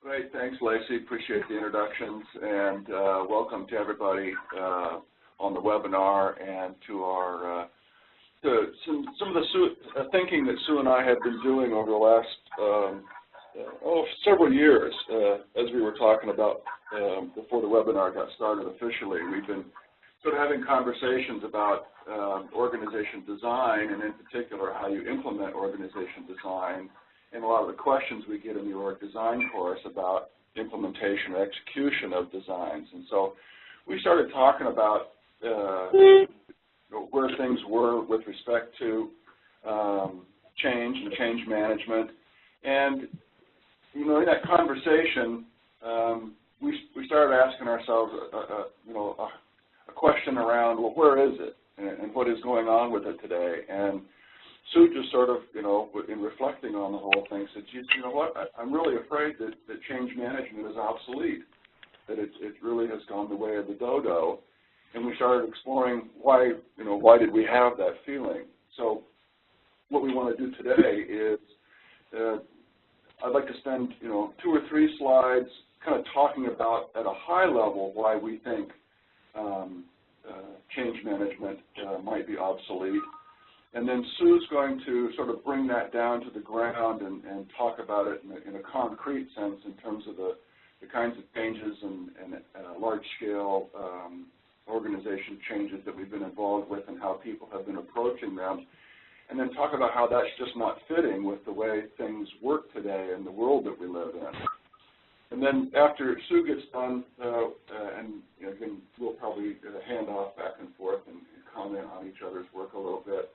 Great, thanks, Lacey. Appreciate the introductions, and welcome to everybody on the webinar and to our some of the thinking that Sue and I have been doing over the last several years. As we were talking about before the webinar got started officially, we've been sort of having conversations about organization design, and in particular how you implement organization design, and a lot of the questions we get in the org design course about implementation or execution of designs. And so we started talking about where things were with respect to change and change management. And, you know, in that conversation, we started asking ourselves, a question around, well, where is it, and what is going on with it today? And Sue just sort of, in reflecting on the whole thing, said, geez, you know what, I'm really afraid that change management is obsolete, that it really has gone the way of the dodo. And we started exploring why did we have that feeling? So what we want to do today is I'd like to spend, 2 or 3 slides kind of talking about at a high level why we think change management might be obsolete. And then Sue's going to sort of bring that down to the ground and talk about it in a concrete sense in terms of the kinds of changes and large-scale organization changes that we've been involved with and how people have been approaching them, and then talk about how that's just not fitting with the way things work today in the world that we live in. And then after Sue gets done, and again, we'll probably hand off back and forth and comment on each other's work a little bit.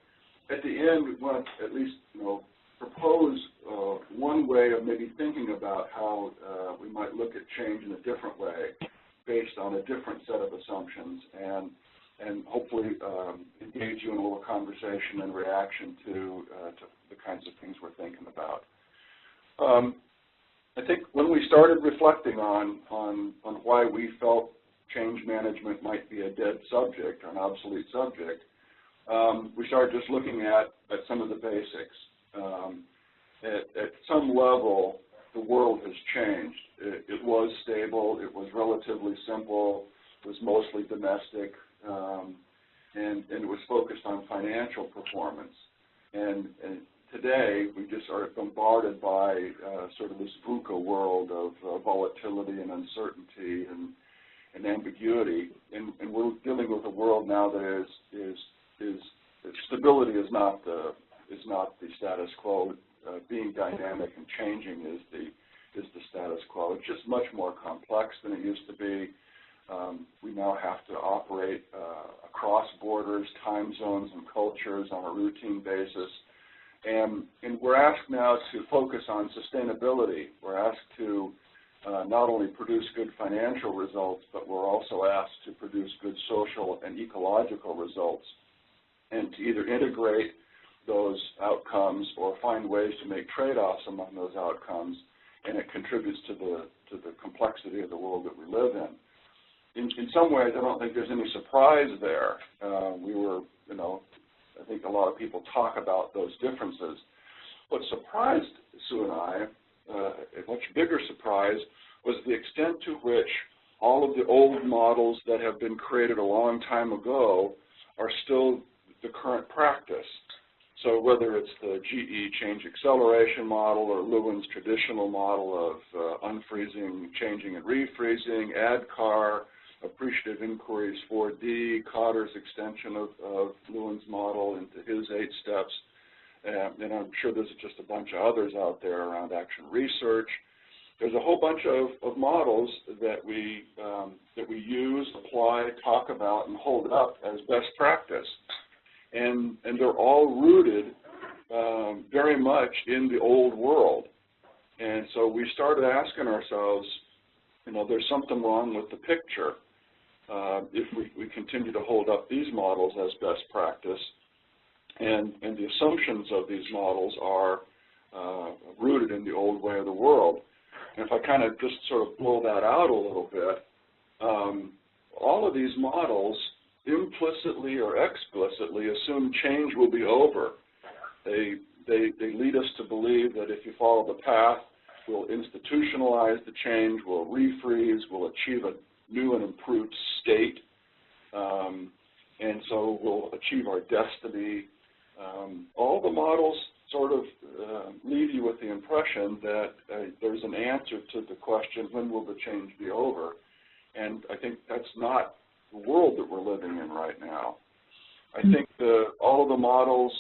At the end, we want to at least, propose one way of maybe thinking about how we might look at change in a different way, based on a different set of assumptions, and hopefully engage you in a little conversation and reaction to the kinds of things we're thinking about. I think when we started reflecting on why we felt change management might be a dead subject or an obsolete subject, we started just looking at some of the basics. At some level, the world has changed. It was stable, it was relatively simple, it was mostly domestic, and it was focused on financial performance. And today, we just are bombarded by sort of this VUCA world of volatility and uncertainty and ambiguity, and we're dealing with a world now that is stability is not the status quo. Being dynamic and changing is the status quo. It's just much more complex than it used to be. We now have to operate across borders, time zones, and cultures on a routine basis. And we're asked now to focus on sustainability. We're asked to not only produce good financial results, but we're also asked to produce good social and ecological results, and to either integrate those outcomes or find ways to make trade-offs among those outcomes, and it contributes to the complexity of the world that we live in. In some ways, I don't think there's any surprise there. I think a lot of people talk about those differences. What surprised Sue and I, a much bigger surprise, was the extent to which all of the old models that have been created a long time ago are still the current practice. So whether it's the GE change acceleration model or Lewin's traditional model of unfreezing, changing, and refreezing, ADCAR, appreciative inquiries 4D, Cotter's extension of Lewin's model into his 8 steps, and I'm sure there's just a bunch of others out there around action research. There's a whole bunch of models that we use, apply, talk about, and hold up as best practice. And they're all rooted very much in the old world. And so we started asking ourselves, there's something wrong with the picture if we continue to hold up these models as best practice. And the assumptions of these models are rooted in the old way of the world. And if I kind of just sort of blow that out a little bit, all of these models implicitly or explicitly assume change will be over. They lead us to believe that if you follow the path, we'll institutionalize the change, we'll refreeze, we'll achieve a new and improved state, and so we'll achieve our destiny. All the models sort of leave you with the impression that there's an answer to the question, when will the change be over? And I think that's not the world that we're living in right now. I think all of the models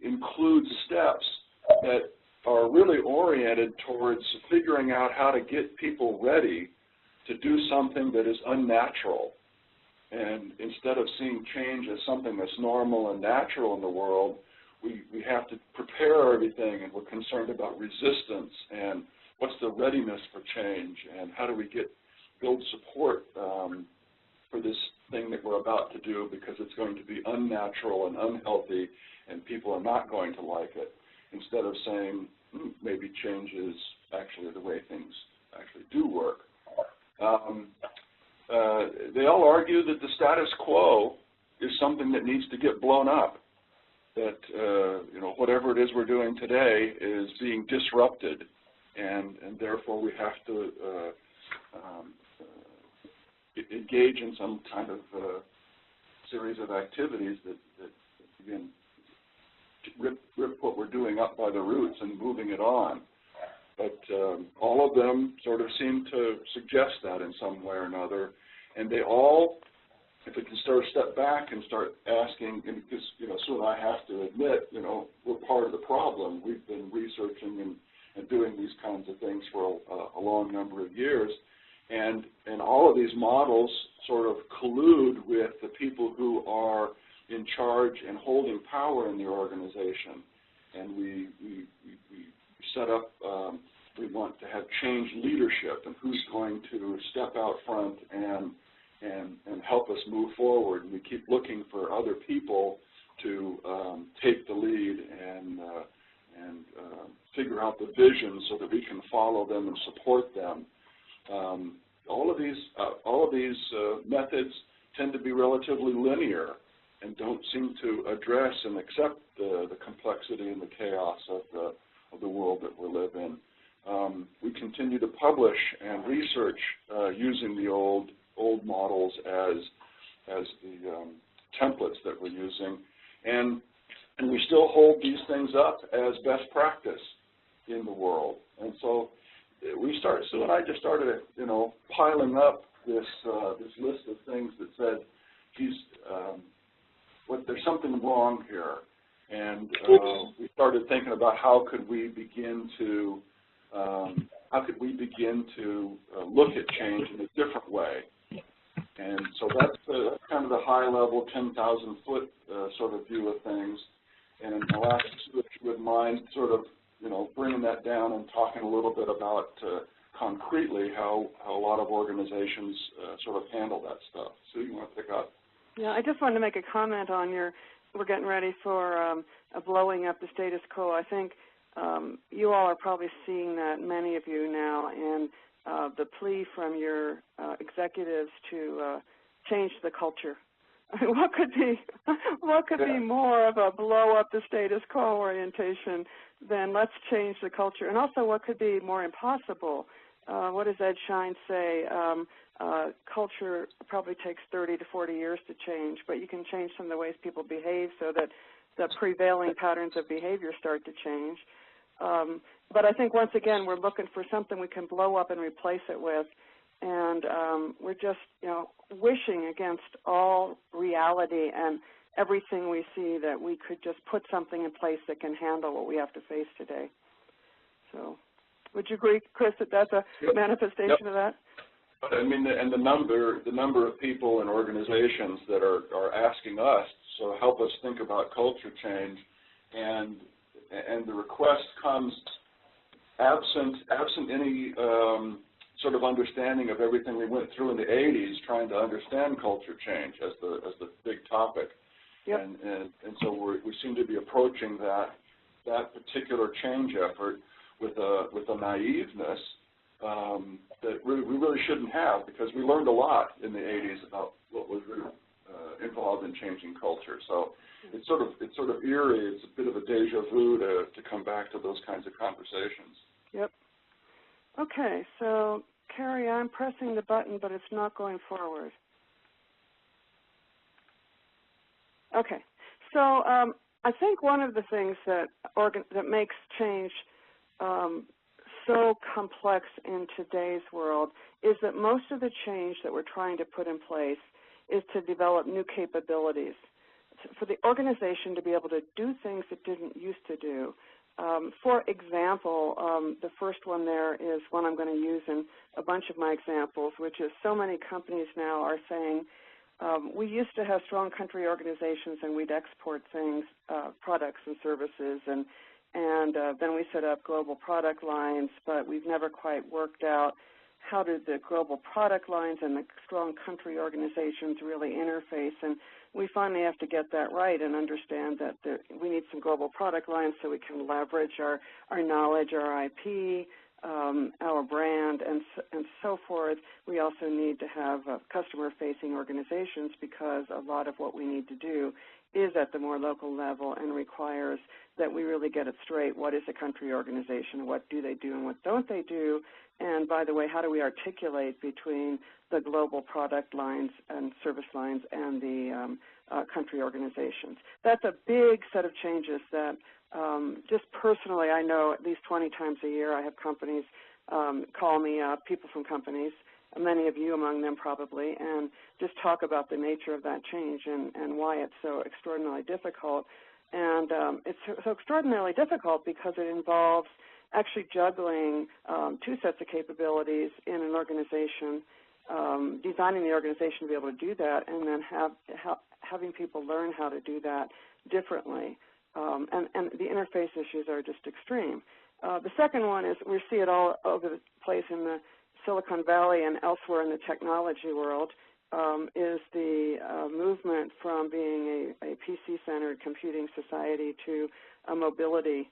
include steps that are really oriented towards figuring out how to get people ready to do something that is unnatural. And instead of seeing change as something that's normal and natural in the world, we have to prepare everything, and we're concerned about resistance and what's the readiness for change, and how do we build support for this thing that we're about to do, because it's going to be unnatural and unhealthy and people are not going to like it, instead of saying maybe change is actually the way things actually do work. They all argue that the status quo is something that needs to get blown up, that whatever it is we're doing today is being disrupted, and therefore we have to engage in some kind of series of activities that again, rip what we're doing up by the roots and moving it on. But all of them sort of seem to suggest that in some way or another, and they all, if we can sort of step back and start asking, and because Sue and I have to admit, we're part of the problem. We've been researching and doing these kinds of things for a long number of years, and all of these models sort of collude with the people who are in charge and holding power in the organization, and we set up. We want to have change leadership, and who's going to step out front and help us move forward. And we keep looking for other people to take the lead and figure out the vision so that we can follow them and support them. All of these methods tend to be relatively linear and don't seem to address and accept the complexity and the chaos of the world that we live in. We continue to publish and research using the old models as the templates that we're using, and we still hold these things up as best practice in the world. And so Sue and I just started, piling up this list of things that said, geez, there's something wrong here, and we started thinking about how could we begin to look at change in a different way. And so that's kind of the high-level 10,000-foot sort of view of things. And I'll ask Sue if you would mind sort of, bringing that down and talking a little bit about concretely how a lot of organizations sort of handle that stuff. Sue, you want to pick up? Yeah, I just wanted to make a comment on we're getting ready for blowing up the status quo. I think you all are probably seeing that, many of you now, and the plea from your executives to change the culture. I mean, what could be more of a blow up the status quo orientation than let's change the culture? And also, what could be more impossible? What does Ed Schein say? Culture probably takes 30 to 40 years to change, but you can change some of the ways people behave so that the prevailing patterns of behavior start to change. But I think, once again, we're looking for something we can blow up and replace it with, and we're just, wishing against all reality and everything we see that we could just put something in place that can handle what we have to face today. So, would you agree, Chris, that that's a manifestation of that? I mean, and the number of people and organizations that are asking us, so help us think about culture change, and the request comes absent any sort of understanding of everything we went through in the 80s, trying to understand culture change as the big topic. Yep. And so we seem to be approaching that particular change effort with a naiveness that we really shouldn't have, because we learned a lot in the 80s about what was involved in changing culture. So it's sort of eerie. It's a bit of a deja vu to come back to those kinds of conversations. Yep. Okay, so Carrie, I'm pressing the button, but it's not going forward. Okay, so I think one of the things that makes change so complex in today's world is that most of the change that we're trying to put in place is to develop new capabilities for the organization to be able to do things it didn't used to do. For example, the first one there is one I'm going to use in a bunch of my examples, which is so many companies now are saying, we used to have strong country organizations and we'd export things, products and services, and then we set up global product lines, but we've never quite worked out how do the global product lines and the strong country organizations really interface. And we finally have to get that right and understand that we need some global product lines so we can leverage our knowledge, our IP, our brand, and so forth. We also need to have customer-facing organizations because a lot of what we need to do is at the more local level and requires that we really get it straight. What is a country organization? What do they do and what don't they do? And by the way, how do we articulate between the global product lines and service lines and the country organizations? That's a big set of changes that just personally I know at least 20 times a year I have companies call me up, people from companies, many of you among them probably, and just talk about the nature of that change and why it's so extraordinarily difficult. And it's so extraordinarily difficult because it involves actually juggling two sets of capabilities in an organization, designing the organization to be able to do that, and then having people learn how to do that differently. And the interface issues are just extreme. The second one is we see it all over the place in the Silicon Valley and elsewhere in the technology world, is the movement from being a PC-centered computing society to a mobility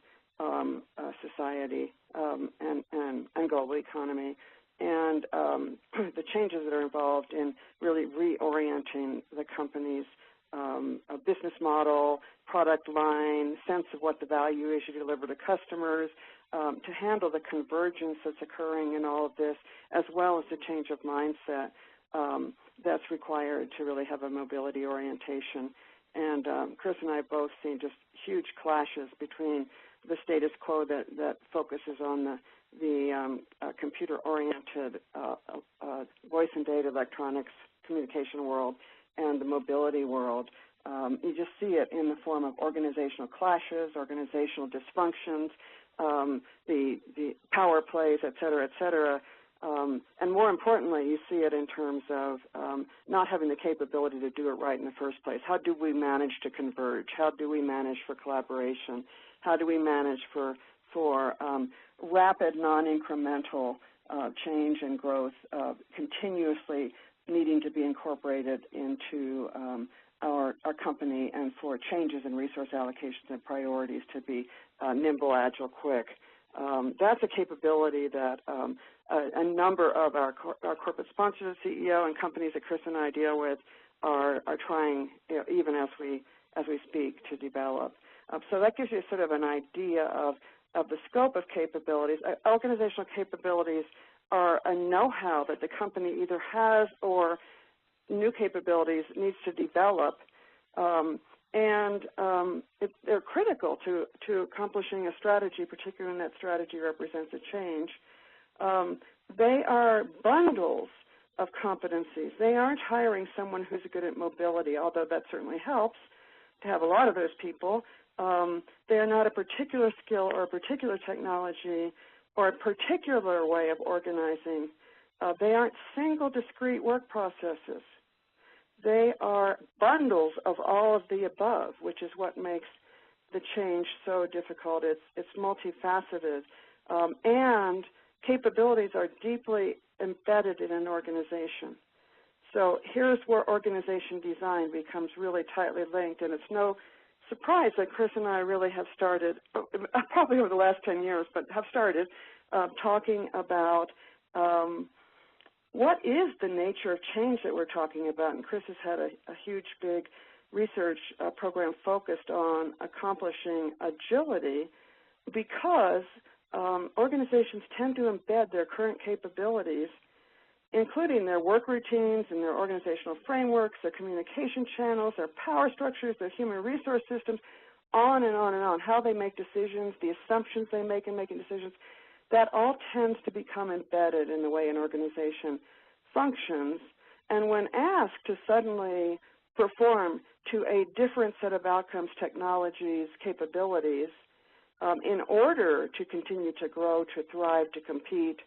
society and global economy, and the changes that are involved in really reorienting the company's business model, product line, sense of what the value is you deliver to customers, to handle the convergence that's occurring in all of this, as well as the change of mindset that's required to really have a mobility orientation. And Chris and I both seen just huge clashes between the status quo that focuses on the computer-oriented voice and data electronics communication world and the mobility world. You just see it in the form of organizational clashes, organizational dysfunctions, the power plays, et cetera, et cetera. And more importantly, you see it in terms of not having the capability to do it right in the first place. How do we manage to converge? How do we manage for collaboration? How do we manage for rapid, non-incremental change and growth, continuously needing to be incorporated into our company, and for changes in resource allocations and priorities to be nimble, agile, quick. That's a capability that a number of our corporate sponsors, CEO, and companies that Chris and I deal with are trying, even as we speak, to develop. So that gives you sort of an idea of the scope of capabilities. Organizational capabilities are a know-how that the company either has or new capabilities needs to develop, and they're critical to accomplishing a strategy, particularly when that strategy represents a change. They are bundles of competencies. They aren't hiring someone who's good at mobility, although that certainly helps to have a lot of those people. They are not a particular skill or a particular technology or a particular way of organizing. They aren't single discrete work processes. They are bundles of all of the above, which is what makes the change so difficult. It's multifaceted, and capabilities are deeply embedded in an organization. So here's where organization design becomes really tightly linked, and it's no surprise that Chris and I really have started, probably over the last 10 years, but have started talking about what is the nature of change that we're talking about? And Chris has had a huge, big research program focused on accomplishing agility because organizations tend to embed their current capabilities, including their work routines and their organizational frameworks, their communication channels, their power structures, their human resource systems, on and on and on, how they make decisions, the assumptions they make in making decisions. That all tends to become embedded in the way an organization functions. And when asked to suddenly perform to a different set of outcomes, technologies, capabilities, in order to continue to grow, to thrive, to compete,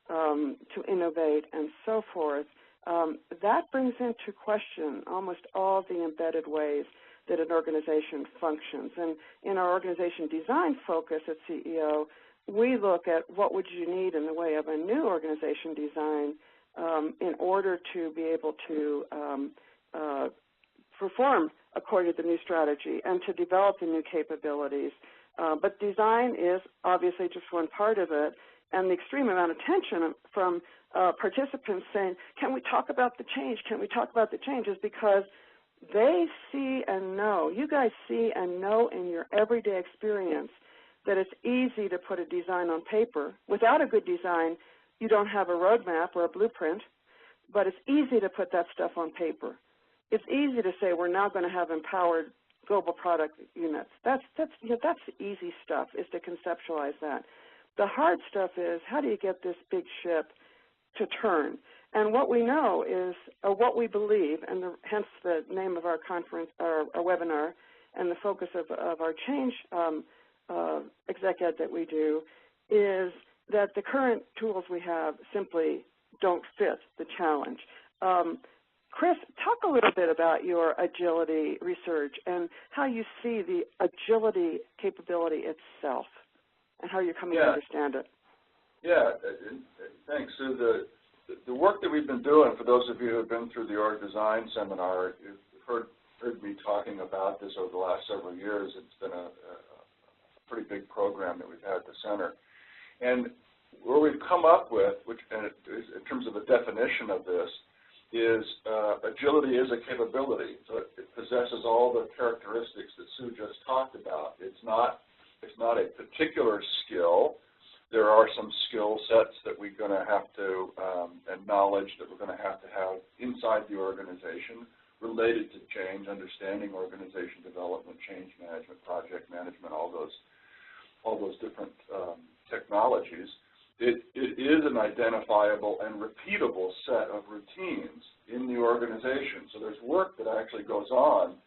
to innovate, and so forth, that brings into question almost all the embedded ways that an organization functions. And in our organization design focus at CEO, we look at what would you need in the way of a new organization design in order to be able to perform according to the new strategy and to develop the new capabilities. But design is obviously just one part of it, and the extreme amount of tension from participants saying, can we talk about the change, can we talk about the change, is because they see and know, you guys see and know in your everyday experience that it's easy to put a design on paper. Without a good design, you don't have a roadmap or a blueprint, but it's easy to put that stuff on paper. It's easy to say we're now going to have empowered global product units. That's the easy stuff, is to conceptualize that. The hard stuff is, how do you get this big ship to turn? And what we know is, or what we believe, and hence the name of our conference, our webinar, and the focus of our change exec ed that we do, is that the current tools we have simply don't fit the challenge. Chris, talk a little bit about your agility research and how you see the agility capability itself and how you're coming to understand it. Yeah, thanks, Sue. The work that we've been doing, for those of you who have been through the org design seminar, you've heard me talking about this over the last several years. It's been a pretty big program that we've had at the center. And where we've come up with, which in terms of a definition of this, is agility is a capability. So it possesses all the characteristics that Sue just talked about. It's not a particular skill. There are some skill sets that we're going to have to, and knowledge that we're going to have inside the organization related to change, understanding organization development, change management, project management, all those different technologies. It is an identifiable and repeatable set of routines in the organization. So there's work that actually goes on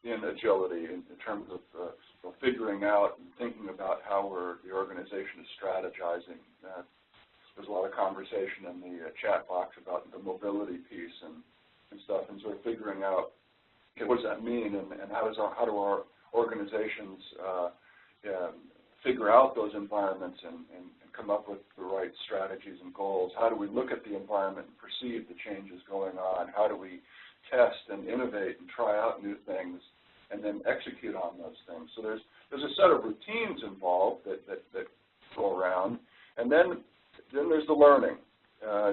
in agility in terms of figuring out and thinking about how the organization is strategizing. There's a lot of conversation in the chat box about the mobility piece and stuff, and sort of figuring out, okay, what does that mean, and how do our organizations figure out those environments and come up with the right strategies and goals? How do we look at the environment and perceive the changes going on? How do we test and innovate and try out new things and then execute on those things? So there's a set of routines involved that go around, and then there's the learning.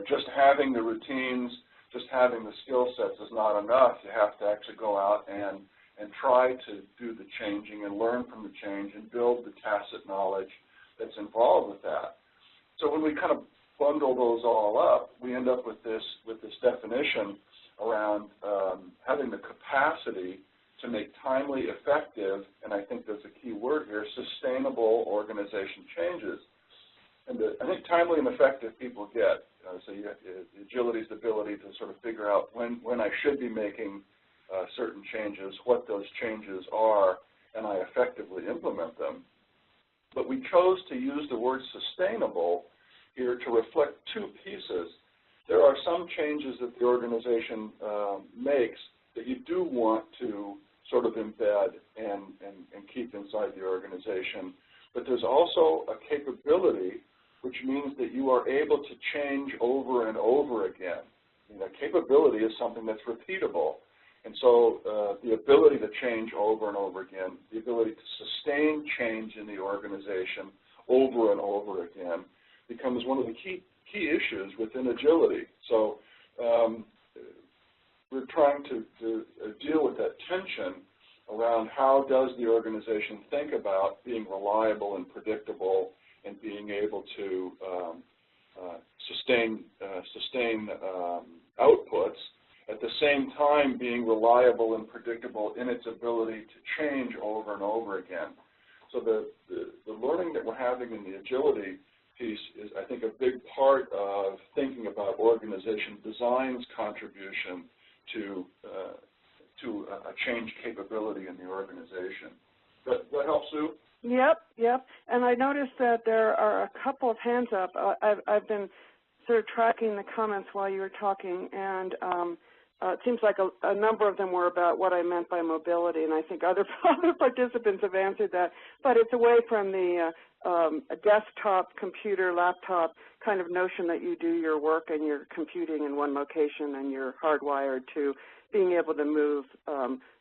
Just having the routines, just having the skill sets is not enough. You have to actually go out and try to do the changing and learn from the change and build the tacit knowledge that's involved with that. So when we kind of bundle those all up, we end up with this definition around having the capacity to make timely, effective, and I think there's a key word here, sustainable organization changes. And I think timely and effective people get. So agility is the ability to sort of figure out when I should be making certain changes, what those changes are, and I effectively implement them. But we chose to use the word sustainable here to reflect two pieces. There are some changes that the organization makes that you do want to sort of embed and keep inside the organization. But there's also a capability, which means that you are able to change over and over again. Capability is something that's repeatable. And so the ability to change over and over again, the ability to sustain change in the organization over and over again becomes one of the key key issues within agility. So we're trying to deal with that tension around how does the organization think about being reliable and predictable and being able to sustain outputs, at the same time being reliable and predictable in its ability to change over and over again. So the learning that we're having in the agility piece is, I think, a big part of thinking about organization design's contribution to a change capability in the organization. Does that help, Sue? Yep. And I noticed that there are a couple of hands up. I've been sort of tracking the comments while you were talking, and it seems like a number of them were about what I meant by mobility, and I think other participants have answered that. But it's away from the desktop, computer, laptop kind of notion that you do your work and you're computing in one location and you're hardwired to being able to move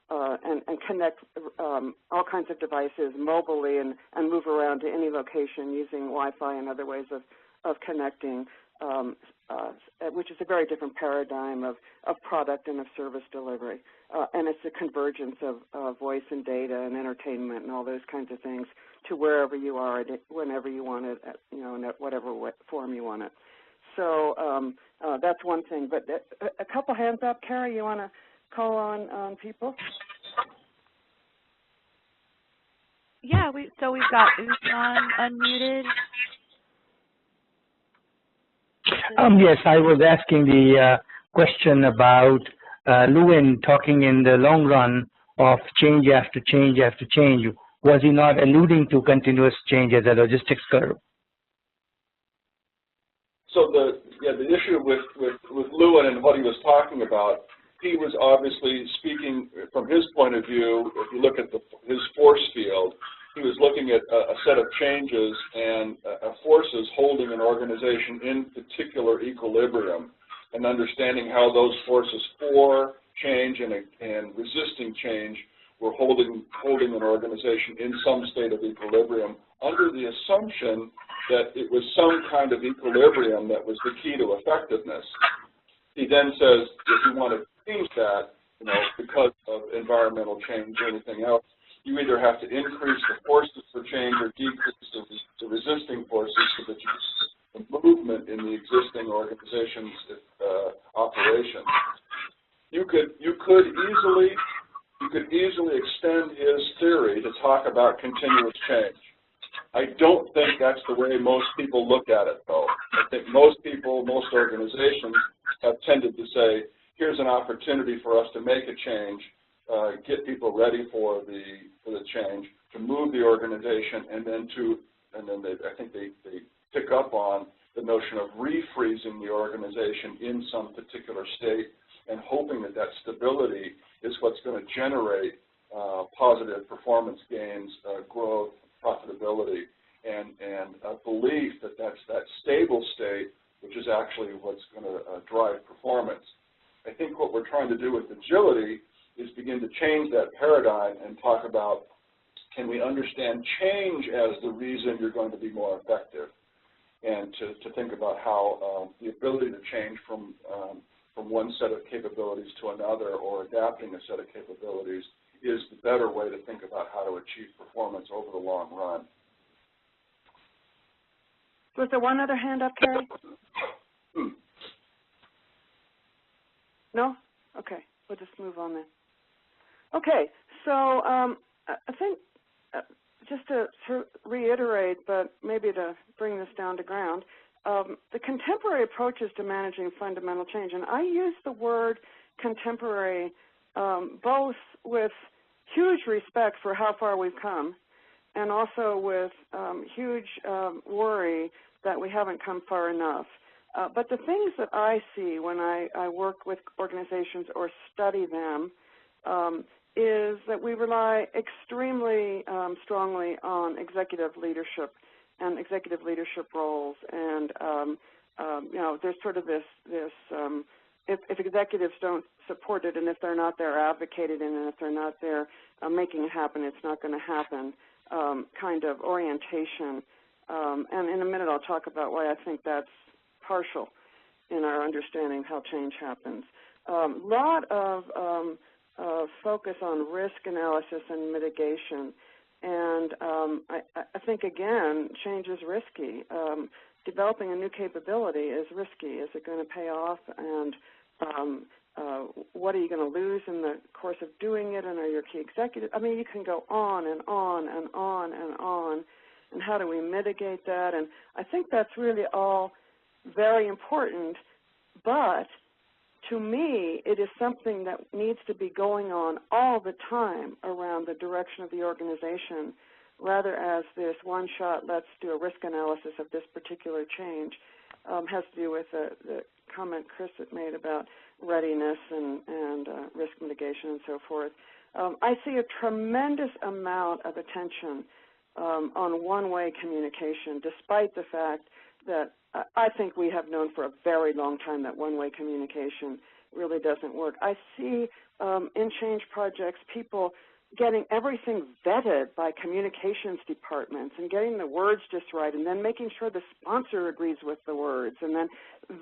and connect all kinds of devices mobily and move around to any location using Wi-Fi and other ways of connecting, which is a very different paradigm of product and of service delivery. And it's a convergence of voice and data and entertainment and all those kinds of things to wherever you are, whenever you want it, in whatever form you want it. So that's one thing. But a couple hands up. Carrie, you want to call on people? Yeah, we've got Usman unmuted. Yes, I was asking the question about Lewin talking in the long run of change after change after change. Was he not alluding to continuous change as a logistics curve? So the issue with Lewin and what he was talking about, he was obviously speaking from his point of view. If you look at his force field, he was looking at a set of changes and forces holding an organization in particular equilibrium, and understanding how those forces for change and resisting change were holding an organization in some state of equilibrium, under the assumption that it was some kind of equilibrium that was the key to effectiveness. He then says, if you want to change that, because of environmental change or anything else, you either have to increase the forces for change or decrease the resisting forces so that you get the movement in the existing organization's operations. You could easily extend his theory to talk about continuous change. I don't think that's the way most people look at it, though. I think most people, most organizations have tended to say, here's an opportunity for us to make a change, get people ready for the change, to move the organization, and then I think they pick up on the notion of refreezing the organization in some particular state and hoping that stability is what's going to generate positive performance gains, growth, profitability, and a belief that that stable state, which is actually what's going to drive performance. I think what we're trying to do with agility is begin to change that paradigm and talk about, can we understand change as the reason you're going to be more effective, and to think about how the ability to change from one set of capabilities to another, or adapting a set of capabilities, is the better way to think about how to achieve performance over the long run. Was there one other hand up, Carrie? No? Okay, we'll just move on then. Okay, so I think just to reiterate, but maybe to bring this down to ground, the contemporary approaches to managing fundamental change, and I use the word contemporary both with huge respect for how far we've come, and also with huge worry that we haven't come far enough. But the things that I see when I work with organizations or study them is that we rely extremely strongly on executive leadership and executive leadership roles. And, there's sort of this if executives don't support it, and if they're not there advocating it, and if they're not there making it happen, it's not going to happen kind of orientation. And in a minute I'll talk about why I think that's partial in our understanding of how change happens. Lot of focus on risk analysis and mitigation, and I think, again, change is risky. Developing a new capability is risky. Is it going to pay off, and what are you going to lose in the course of doing it, and are your key executives? I mean, you can go on and on and on and on, and how do we mitigate that? And I think that's really all very important, but to me, it is something that needs to be going on all the time around the direction of the organization, rather as this one-shot, let's do a risk analysis of this particular change. Has to do with the comment Chris had made about readiness and risk mitigation and so forth. I see a tremendous amount of attention on one-way communication, despite the fact that I think we have known for a very long time that one-way communication really doesn't work. I see in change projects people getting everything vetted by communications departments and getting the words just right, and then making sure the sponsor agrees with the words, and then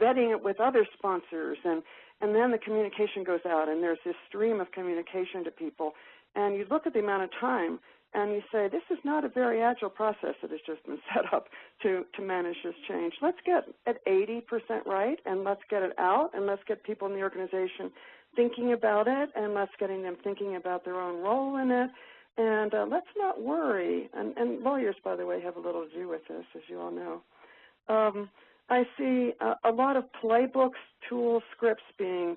vetting it with other sponsors, and then the communication goes out, and there's this stream of communication to people. And you look at the amount of time, and you say, this is not a very agile process that has just been set up to manage this change. Let's get at 80% right, and let's get it out, and let's get people in the organization thinking about it, and let's getting them thinking about their own role in it. And let's not worry. And lawyers, by the way, have a little to do with this, as you all know. I see a lot of playbooks, tools, scripts being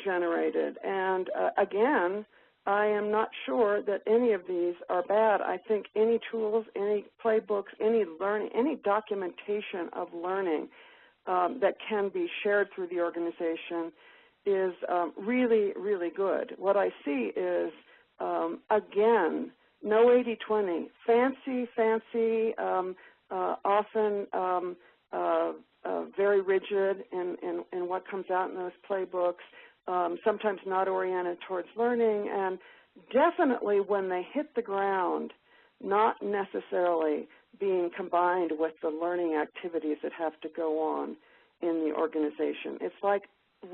generated. And again, I am not sure that any of these are bad. I think any tools, any playbooks, any learning, any documentation of learning that can be shared through the organization is really, really good. What I see is, again, no 80-20, fancy, often very rigid in what comes out in those playbooks, sometimes not oriented towards learning, and definitely when they hit the ground, not necessarily being combined with the learning activities that have to go on in the organization. It's like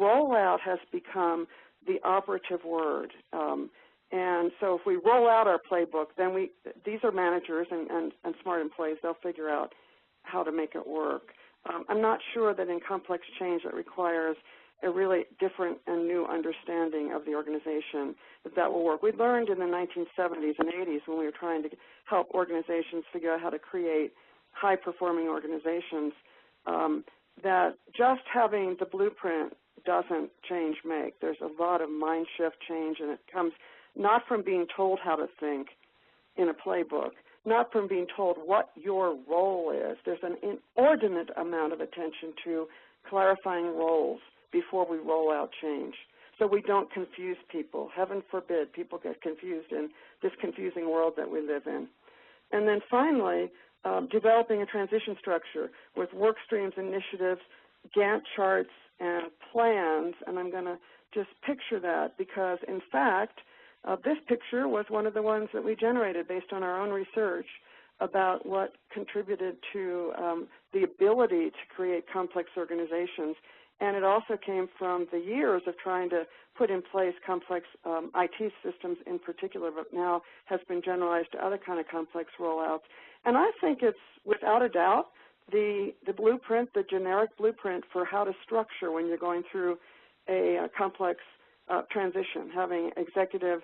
rollout has become the operative word. And so if we roll out our playbook, then these are managers and smart employees. They'll figure out how to make it work. I'm not sure that in complex change that requires a really different and new understanding of the organization that will work. We learned in the 1970s and 80s when we were trying to help organizations figure out how to create high-performing organizations that just having the blueprint doesn't change make. There's a lot of mind shift change, and it comes not from being told how to think in a playbook, not from being told what your role is. There's an inordinate amount of attention to clarifying roles before we roll out change, so we don't confuse people. Heaven forbid people get confused in this confusing world that we live in. And then finally, developing a transition structure with work streams, initiatives, Gantt charts, and plans, and I'm going to just picture that because, in fact, this picture was one of the ones that we generated based on our own research about what contributed to the ability to create complex organizations. And it also came from the years of trying to put in place complex IT systems in particular, but now has been generalized to other kind of complex rollouts. And I think it's, without a doubt, the blueprint, the generic blueprint for how to structure when you're going through a complex transition, having executive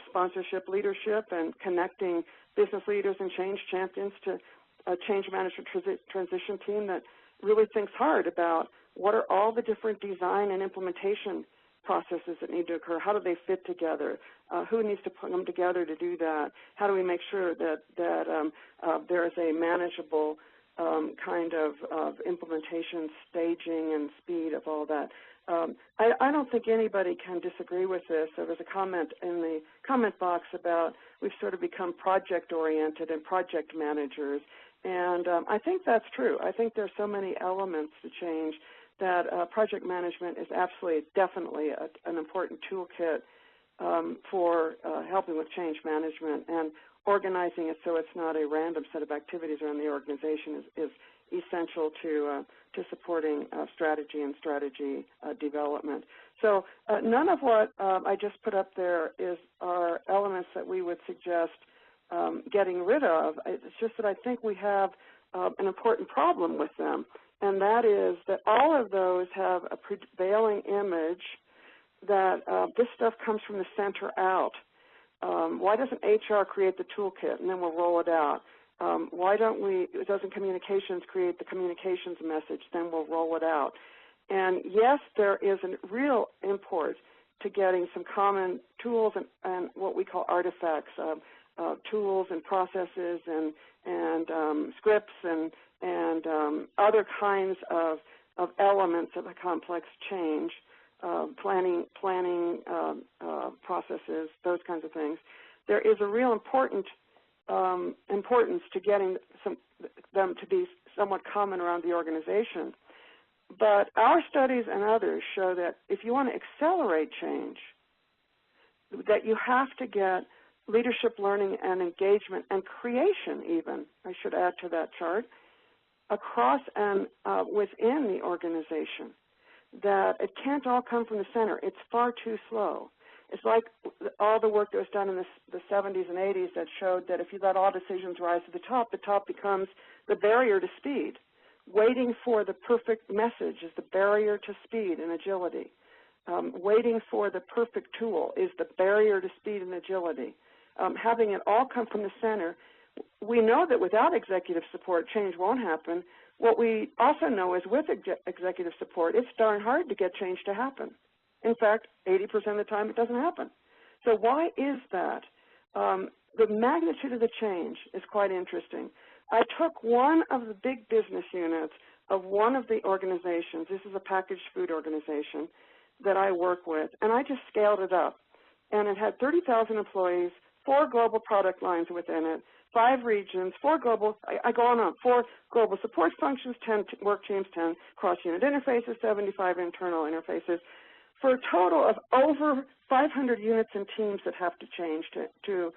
sponsorship leadership and connecting business leaders and change champions to a change management transition team that really thinks hard about what are all the different design and implementation processes that need to occur. How do they fit together? Who needs to put them together to do that? How do we make sure that there is a manageable kind of implementation, staging, and speed of all that? I don't think anybody can disagree with this. There was a comment in the comment box about we've sort of become project-oriented and project managers, and I think that's true. I think there's so many elements to change that project management is absolutely, definitely an important toolkit for helping with change management, and organizing it so it's not a random set of activities around the organization is essential to supporting strategy and strategy development. So none of what I just put up there are elements that we would suggest getting rid of. It's just that I think we have an important problem with them, and that is that all of those have a prevailing image that this stuff comes from the center out. Why doesn't HR create the toolkit and then we'll roll it out? Why doesn't communications create the communications message, then we'll roll it out? And yes, there is a real import to getting some common tools and what we call artifacts, tools and processes and scripts and other kinds of elements of a complex change, planning processes, those kinds of things. There is a real importance to getting them to be somewhat common around the organization. But our studies and others show that if you want to accelerate change, that you have to get leadership learning and engagement and creation even, I should add to that chart, across and within the organization, that it can't all come from the center. It's far too slow. It's like all the work that was done in the 70s and 80s that showed that if you let all decisions rise to the top becomes the barrier to speed. Waiting for the perfect message is the barrier to speed and agility. Waiting for the perfect tool is the barrier to speed and agility. Having it all come from the center, we know that without executive support, change won't happen. What we also know is with executive support, it's darn hard to get change to happen. In fact, 80% of the time it doesn't happen. So why is that? The magnitude of the change is quite interesting. I took one of the big business units of one of the organizations. This is a packaged food organization that I work with, and I just scaled it up. And it had 30,000 employees, 4 global product lines within it, 5 regions, 4 global, I go on, 4 global support functions, 10 work teams, 10 cross-unit interfaces, 75 internal interfaces, for a total of over 500 units and teams that have to change to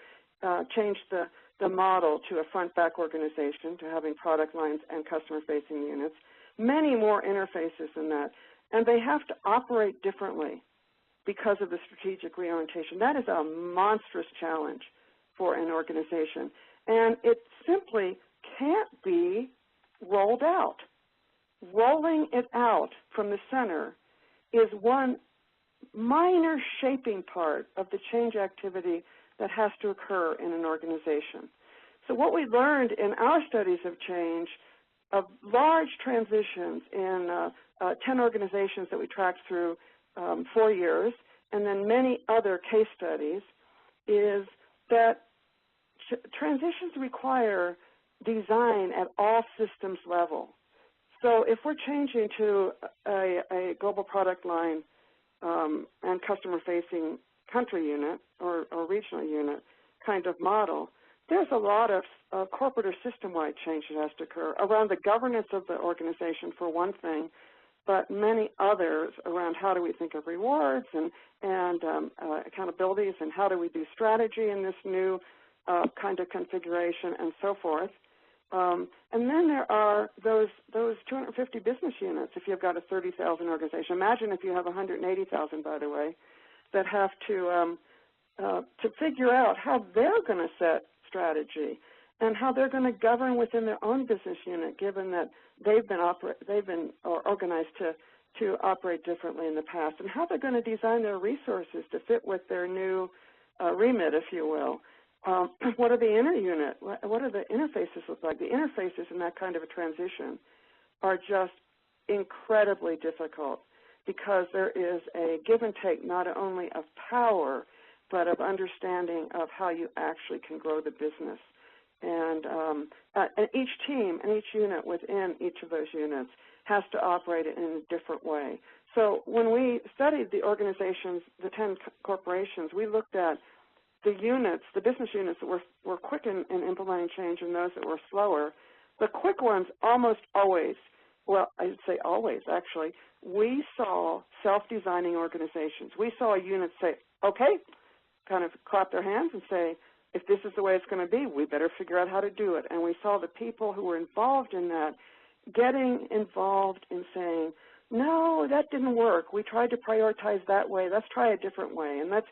change the model to a front-back organization, to having product lines and customer-facing units, many more interfaces than that. And they have to operate differently because of the strategic reorientation. That is a monstrous challenge for an organization. And it simply can't be rolled out. Rolling it out from the center is one minor shaping part of the change activity that has to occur in an organization. So what we learned in our studies of change, of large transitions in 10 organizations that we tracked through 4 years, and then many other case studies, is that transitions require design at all systems level. So if we're changing to a global product line and customer-facing country unit or regional unit kind of model, there's a lot of corporate or system-wide change that has to occur around the governance of the organization, for one thing, but many others around how do we think of rewards and accountabilities, and how do we do strategy in this new kind of configuration, and so forth. And then there are those 250 business units if you've got a 30,000 organization. Imagine if you have 180,000, by the way, that have to figure out how they're going to set strategy and how they're going to govern within their own business unit, given that they've been organized to operate differently in the past, and how they're going to design their resources to fit with their new remit, if you will. What are the inner unit? What do the interfaces look like? The interfaces in that kind of a transition are just incredibly difficult because there is a give and take not only of power, but of understanding of how you actually can grow the business. And each team and each unit within each of those units has to operate in a different way. So when we studied the organizations, the 10 corporations, we looked at the units, the business units that were quick in implementing change and those that were slower. The quick ones almost always, well, I'd say always actually, we saw self-designing organizations. We saw a unit say, okay, kind of clap their hands and say, if this is the way it's going to be, we better figure out how to do it. And we saw the people who were involved in that getting involved in saying, no, that didn't work. We tried to prioritize that way. Let's try a different way, and let's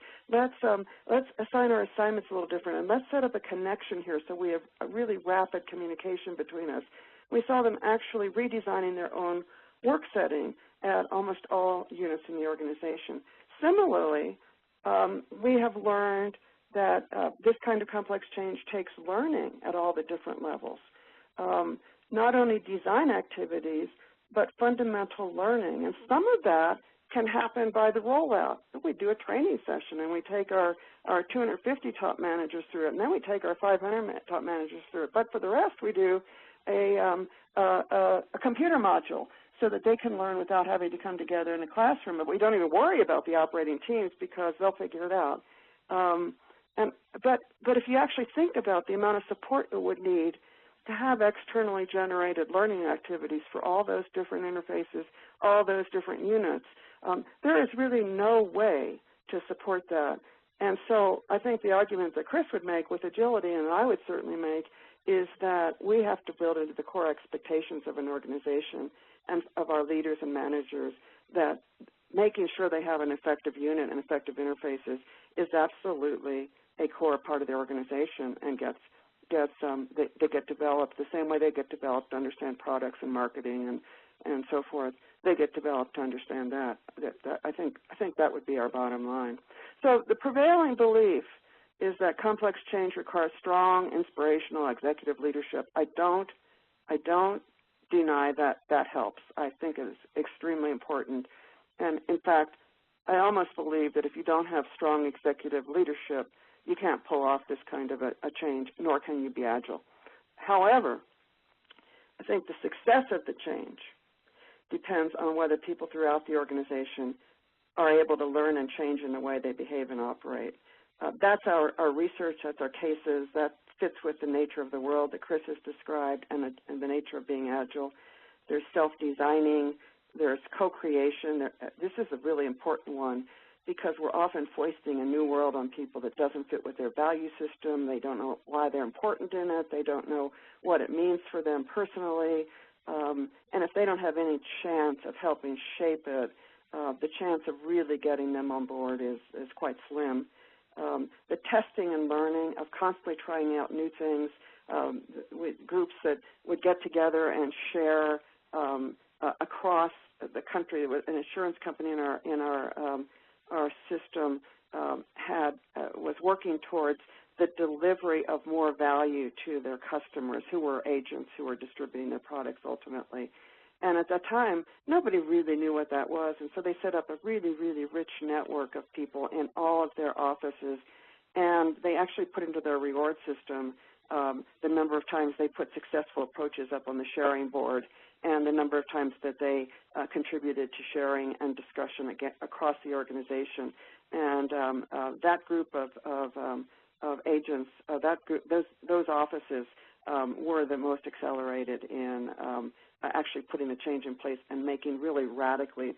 assign our assignments a little different, and let's set up a connection here so we have a really rapid communication between us. We saw them actually redesigning their own work setting at almost all units in the organization. Similarly, we have learned that this kind of complex change takes learning at all the different levels. Not only design activities, but fundamental learning. And some of that can happen by the rollout. We do a training session, and we take our 250 top managers through it, and then we take our 500 top managers through it. But for the rest, we do a computer module so that they can learn without having to come together in a classroom. But we don't even worry about the operating teams because they'll figure it out. But if you actually think about the amount of support it would need to have externally generated learning activities for all those different interfaces, all those different units, there is really no way to support that. And so I think the argument that Chris would make with agility, and I would certainly make, is that we have to build into the core expectations of an organization and of our leaders and managers that making sure they have an effective unit and effective interfaces is absolutely a core part of the organization and they get developed the same way they get developed to understand products and marketing and so forth. They get developed to understand that. I think that would be our bottom line. So the prevailing belief is that complex change requires strong, inspirational executive leadership. I don't deny that helps. I think it is extremely important. And in fact, I almost believe that if you don't have strong executive leadership, you can't pull off this kind of a change, nor can you be agile. However, I think the success of the change depends on whether people throughout the organization are able to learn and change in the way they behave and operate. That's our research, that's our cases, that fits with the nature of the world that Chris has described and the nature of being agile. There's self-designing, there's co-creation. This is a really important one because we're often foisting a new world on people that doesn't fit with their value system. They don't know why they're important in it. They don't know what it means for them personally. And if they don't have any chance of helping shape it, the chance of really getting them on board is quite slim. The testing and learning of constantly trying out new things with groups that would get together and share across the country. An insurance company in our system was working towards the delivery of more value to their customers who were agents who were distributing their products ultimately. And at that time, nobody really knew what that was, and so they set up a really, really rich network of people in all of their offices, and they actually put into their reward system the number of times they put successful approaches up on the sharing board and the number of times that they contributed to sharing and discussion across the organization. And that group of agents, those offices were the most accelerated in actually putting the change in place and making really radically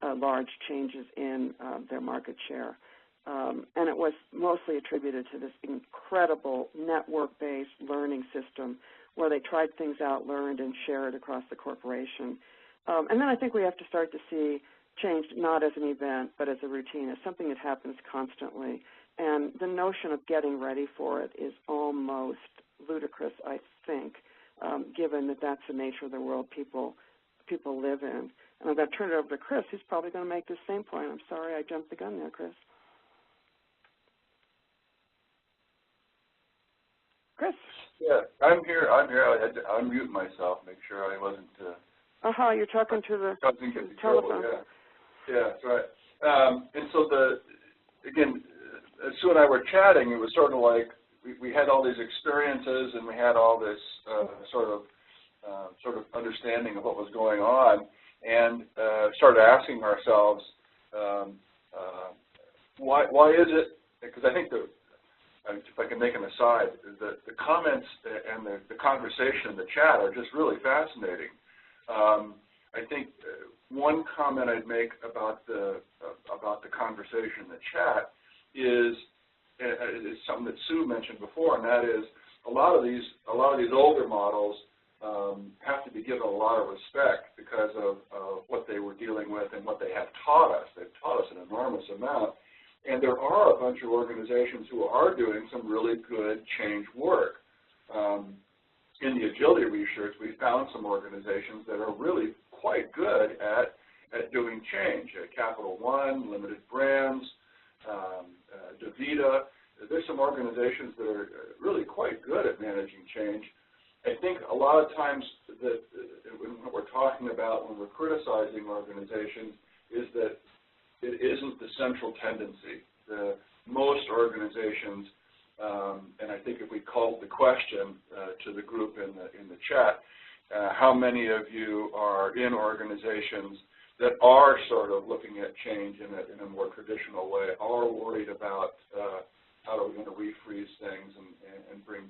large changes in their market share. And it was mostly attributed to this incredible network-based learning system where they tried things out, learned, and shared across the corporation. And then I think we have to start to see change not as an event, but as a routine, as something that happens constantly. And the notion of getting ready for it is almost ludicrous, I think, given that that's the nature of the world people live in. And I'm going to turn it over to Chris, who's probably going to make the same point. I'm sorry I jumped the gun there, Chris. Chris? Yeah, I'm here. I had to unmute myself, make sure I wasn't... You're talking to the telephone. Trouble, yeah, that's right. And so again, as Sue and I were chatting, it was sort of like we had all these experiences and we had all this sort of understanding of what was going on, and started asking ourselves, why is it? Because I think if I can make an aside, the comments and the conversation in the chat are just really fascinating. I think one comment I'd make about the conversation in the chat is something that Sue mentioned before, and that is a lot of these older models have to be given a lot of respect because of what they were dealing with and what they have taught us. They've taught us an enormous amount. And there are a bunch of organizations who are doing some really good change work. In the agility research, we found some organizations that are really quite good at doing change. Capital One, Limited Brands, DaVita. There's some organizations that are really quite good at managing change. I think a lot of times that what we're talking about when we're criticizing organizations is that it isn't the central tendency. Most organizations, and I think if we called the question to the group in the chat, how many of you are in organizations that are sort of looking at change in a more traditional way, are worried about how are we going to refreeze things and bring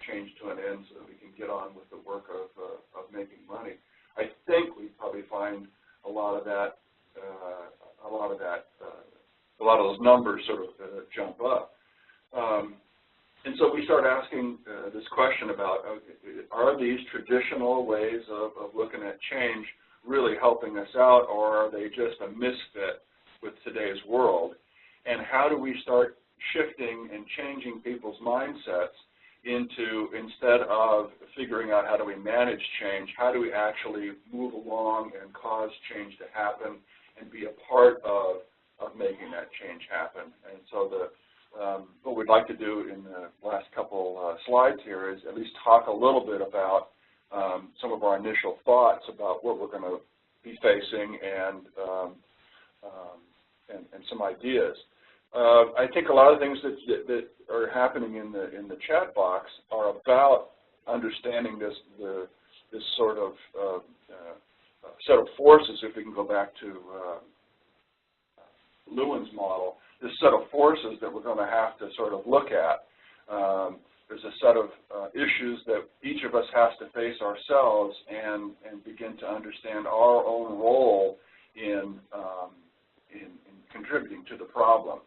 change to an end so that we can get on with the work of making money. I think we probably find a lot of those numbers sort of jump up. And so we start asking this question about, are these traditional ways of looking at change really helping us out, or are they just a misfit with today's world? And how do we start shifting and changing people's mindsets into, instead of figuring out how do we manage change, how do we actually move along and cause change to happen and be a part of making that change happen? And so what we'd like to do in the last couple slides here is at least talk a little bit about some of our initial thoughts about what we're going to be facing and some ideas. I think a lot of things that are happening in the chat box are about understanding this sort of set of forces. If we can go back to Lewin's model, this set of forces that we're going to have to sort of look at. There's a set of issues that each of us has to face ourselves and begin to understand our own role in contributing to the problem.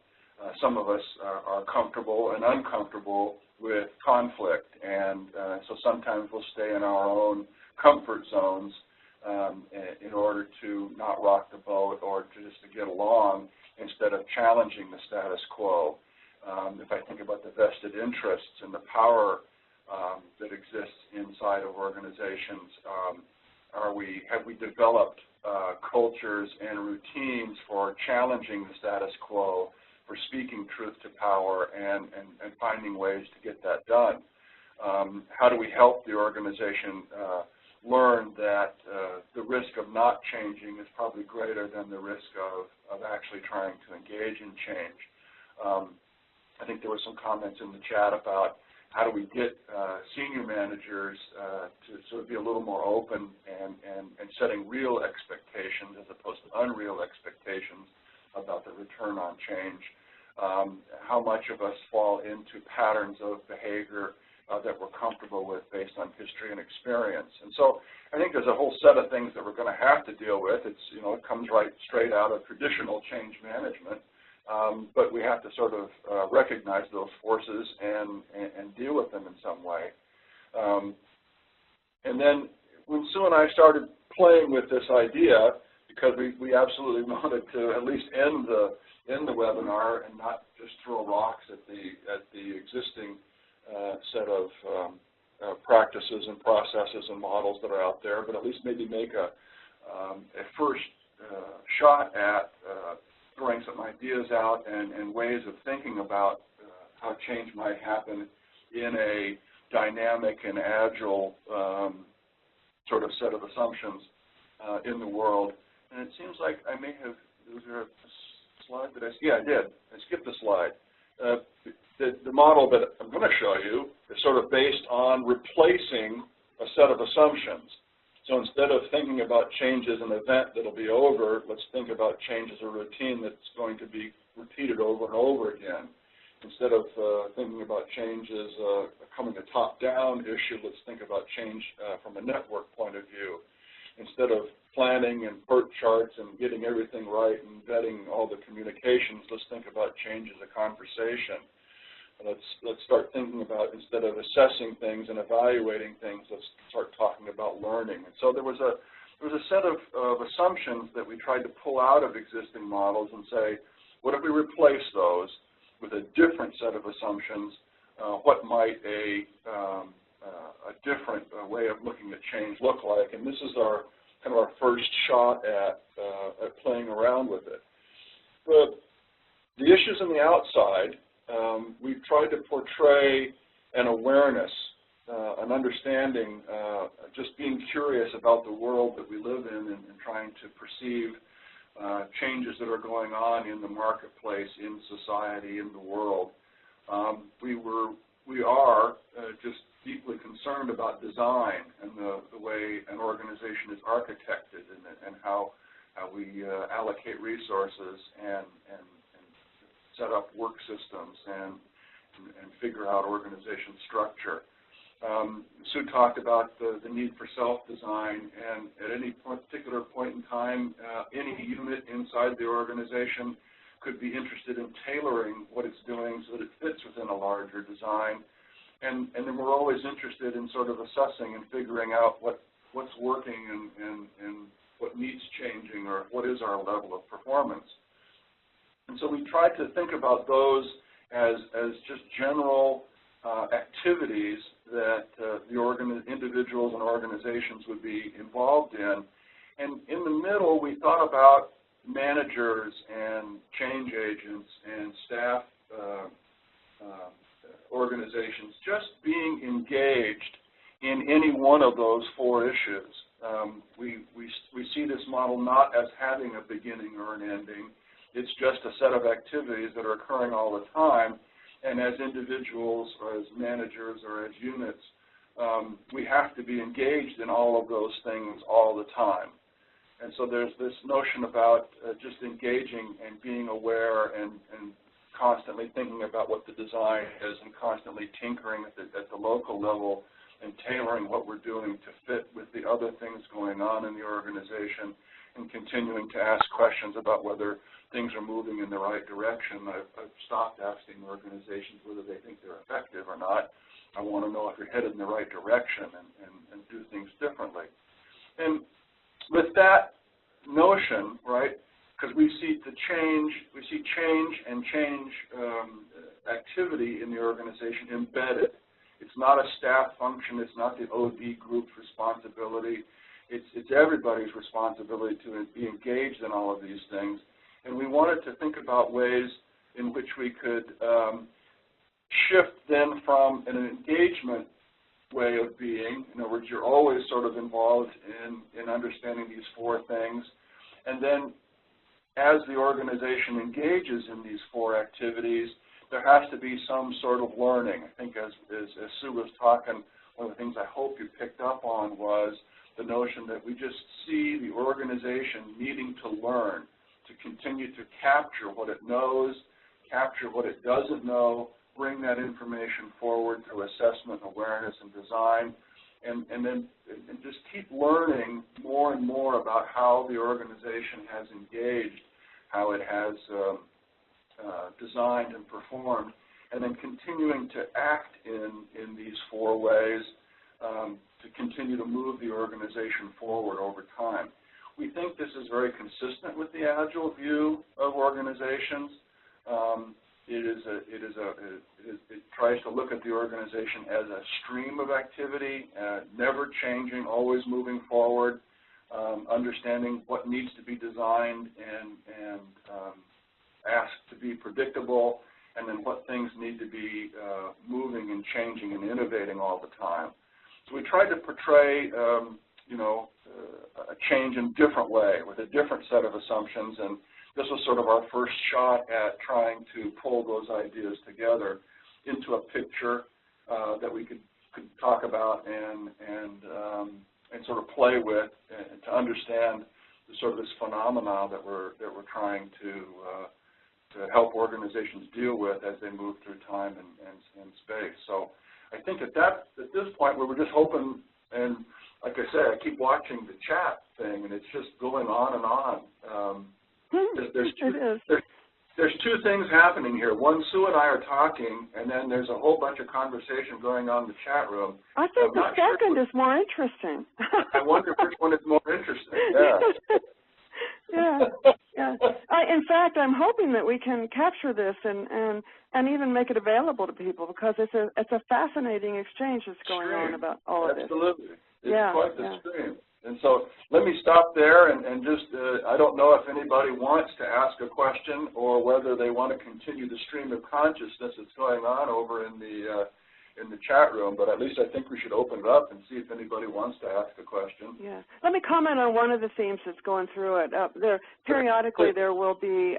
Some of us are comfortable and uncomfortable with conflict, and so sometimes we'll stay in our own comfort zones in order to not rock the boat or just to get along instead of challenging the status quo. If I think about the vested interests and the power that exists inside of organizations, have we developed cultures and routines for challenging the status quo, for speaking truth to power and finding ways to get that done? How do we help the organization learn that the risk of not changing is probably greater than the risk of actually trying to engage in change? I think there were some comments in the chat about how do we get senior managers to sort of be a little more open and setting real expectations as opposed to unreal expectations about the return on change. How much of us fall into patterns of behavior that we're comfortable with based on history and experience. And so I think there's a whole set of things that we're going to have to deal with. It comes right straight out of traditional change management, but we have to sort of recognize those forces and deal with them in some way. And then when Sue and I started playing with this idea, because we absolutely wanted to at least end the webinar and not just throw rocks at the existing set of practices and processes and models that are out there, but at least maybe make a first shot at throwing some ideas out and ways of thinking about how change might happen in a dynamic and agile sort of set of assumptions in the world. And it seems like I may have, was there a slide that yeah, I did. I skipped a slide. The model that I'm going to show you is sort of based on replacing a set of assumptions. So instead of thinking about change as an event that'll be over, let's think about change as a routine that's going to be repeated over and over again. Instead of thinking about change as coming a top-down issue, let's think about change from a network point of view. Instead of planning and PERT charts and getting everything right and vetting all the communications, let's think about change as a conversation. let's start thinking about, instead of assessing things and evaluating things, let's start talking about learning. And so there was a set of assumptions that we tried to pull out of existing models and say, what if we replace those with a different set of assumptions? What might a different way of looking at change look like? And this is our kind of our first shot at playing around with it. The issues on the outside, we've tried to portray an awareness, an understanding, just being curious about the world that we live in and trying to perceive changes that are going on in the marketplace, in society, in the world. We are just deeply concerned about design and the way an organization is architected and how we allocate resources and set up work systems and figure out organization structure. Sue talked about the need for self-design, and at any particular point in time, any unit inside the organization could be interested in tailoring what it's doing so that it fits within a larger design. And then we're always interested in sort of assessing and figuring out what's working and what needs changing, or what is our level of performance. And so we tried to think about those as just general activities that the individuals and organizations would be involved in. And in the middle, we thought about managers and change agents and staff organizations just being engaged in any one of those four issues. We see this model not as having a beginning or an ending. It's just a set of activities that are occurring all the time. And as individuals or as managers or as units, we have to be engaged in all of those things all the time. And so there's this notion about just engaging and being aware and constantly thinking about what the design is and constantly tinkering at the local level and tailoring what we're doing to fit with the other things going on in the organization, and continuing to ask questions about whether things are moving in the right direction. I've stopped asking organizations whether they think they're effective or not. I want to know if you're headed in the right direction and do things differently. And with that notion, right, because we see change and change activity in the organization embedded. It's not a staff function. It's not the OD group's responsibility. It's everybody's responsibility to be engaged in all of these things. And we wanted to think about ways in which we could shift then from an engagement way of being, in other words, you're always sort of involved in understanding these four things, and then as the organization engages in these four activities, there has to be some sort of learning. I think as Sue was talking, one of the things I hope you picked up on was the notion that we just see the organization needing to learn, to continue to capture what it knows, capture what it doesn't know, bring that information forward through assessment, awareness, and design, and just keep learning more and more about how the organization has engaged, how it has designed and performed, and then continuing to act in these four ways to continue to move the organization forward over time. We think this is very consistent with the Agile view of organizations. It tries to look at the organization as a stream of activity, never changing, always moving forward, understanding what needs to be designed and asked to be predictable, and then what things need to be moving and changing and innovating all the time. So we tried to portray, a change in a different way with a different set of assumptions, and this was sort of our first shot at trying to pull those ideas together into a picture that we could talk about and sort of play with and to understand the sort of this phenomena that we're trying to help organizations deal with as they move through time and space. So I think at this point we were just hoping, and like I said, I keep watching the chat thing, and it's just going on and on. There's there's two things happening here. One, Sue and I are talking, and then there's a whole bunch of conversation going on in the chat room. I think the second is more interesting. I wonder which one is more interesting. Yeah. Yeah, yeah. In fact, I'm hoping that we can capture this and even make it available to people, because it's a fascinating exchange that's going on about all of this. Absolutely. It's yeah, quite the yeah. stream. And so let me stop there and just, I don't know if anybody wants to ask a question or whether they want to continue the stream of consciousness that's going on over in the chat room, but at least I think we should open it up and see if anybody wants to ask a question. Yeah. Let me comment on one of the themes that's going through it. Periodically there will be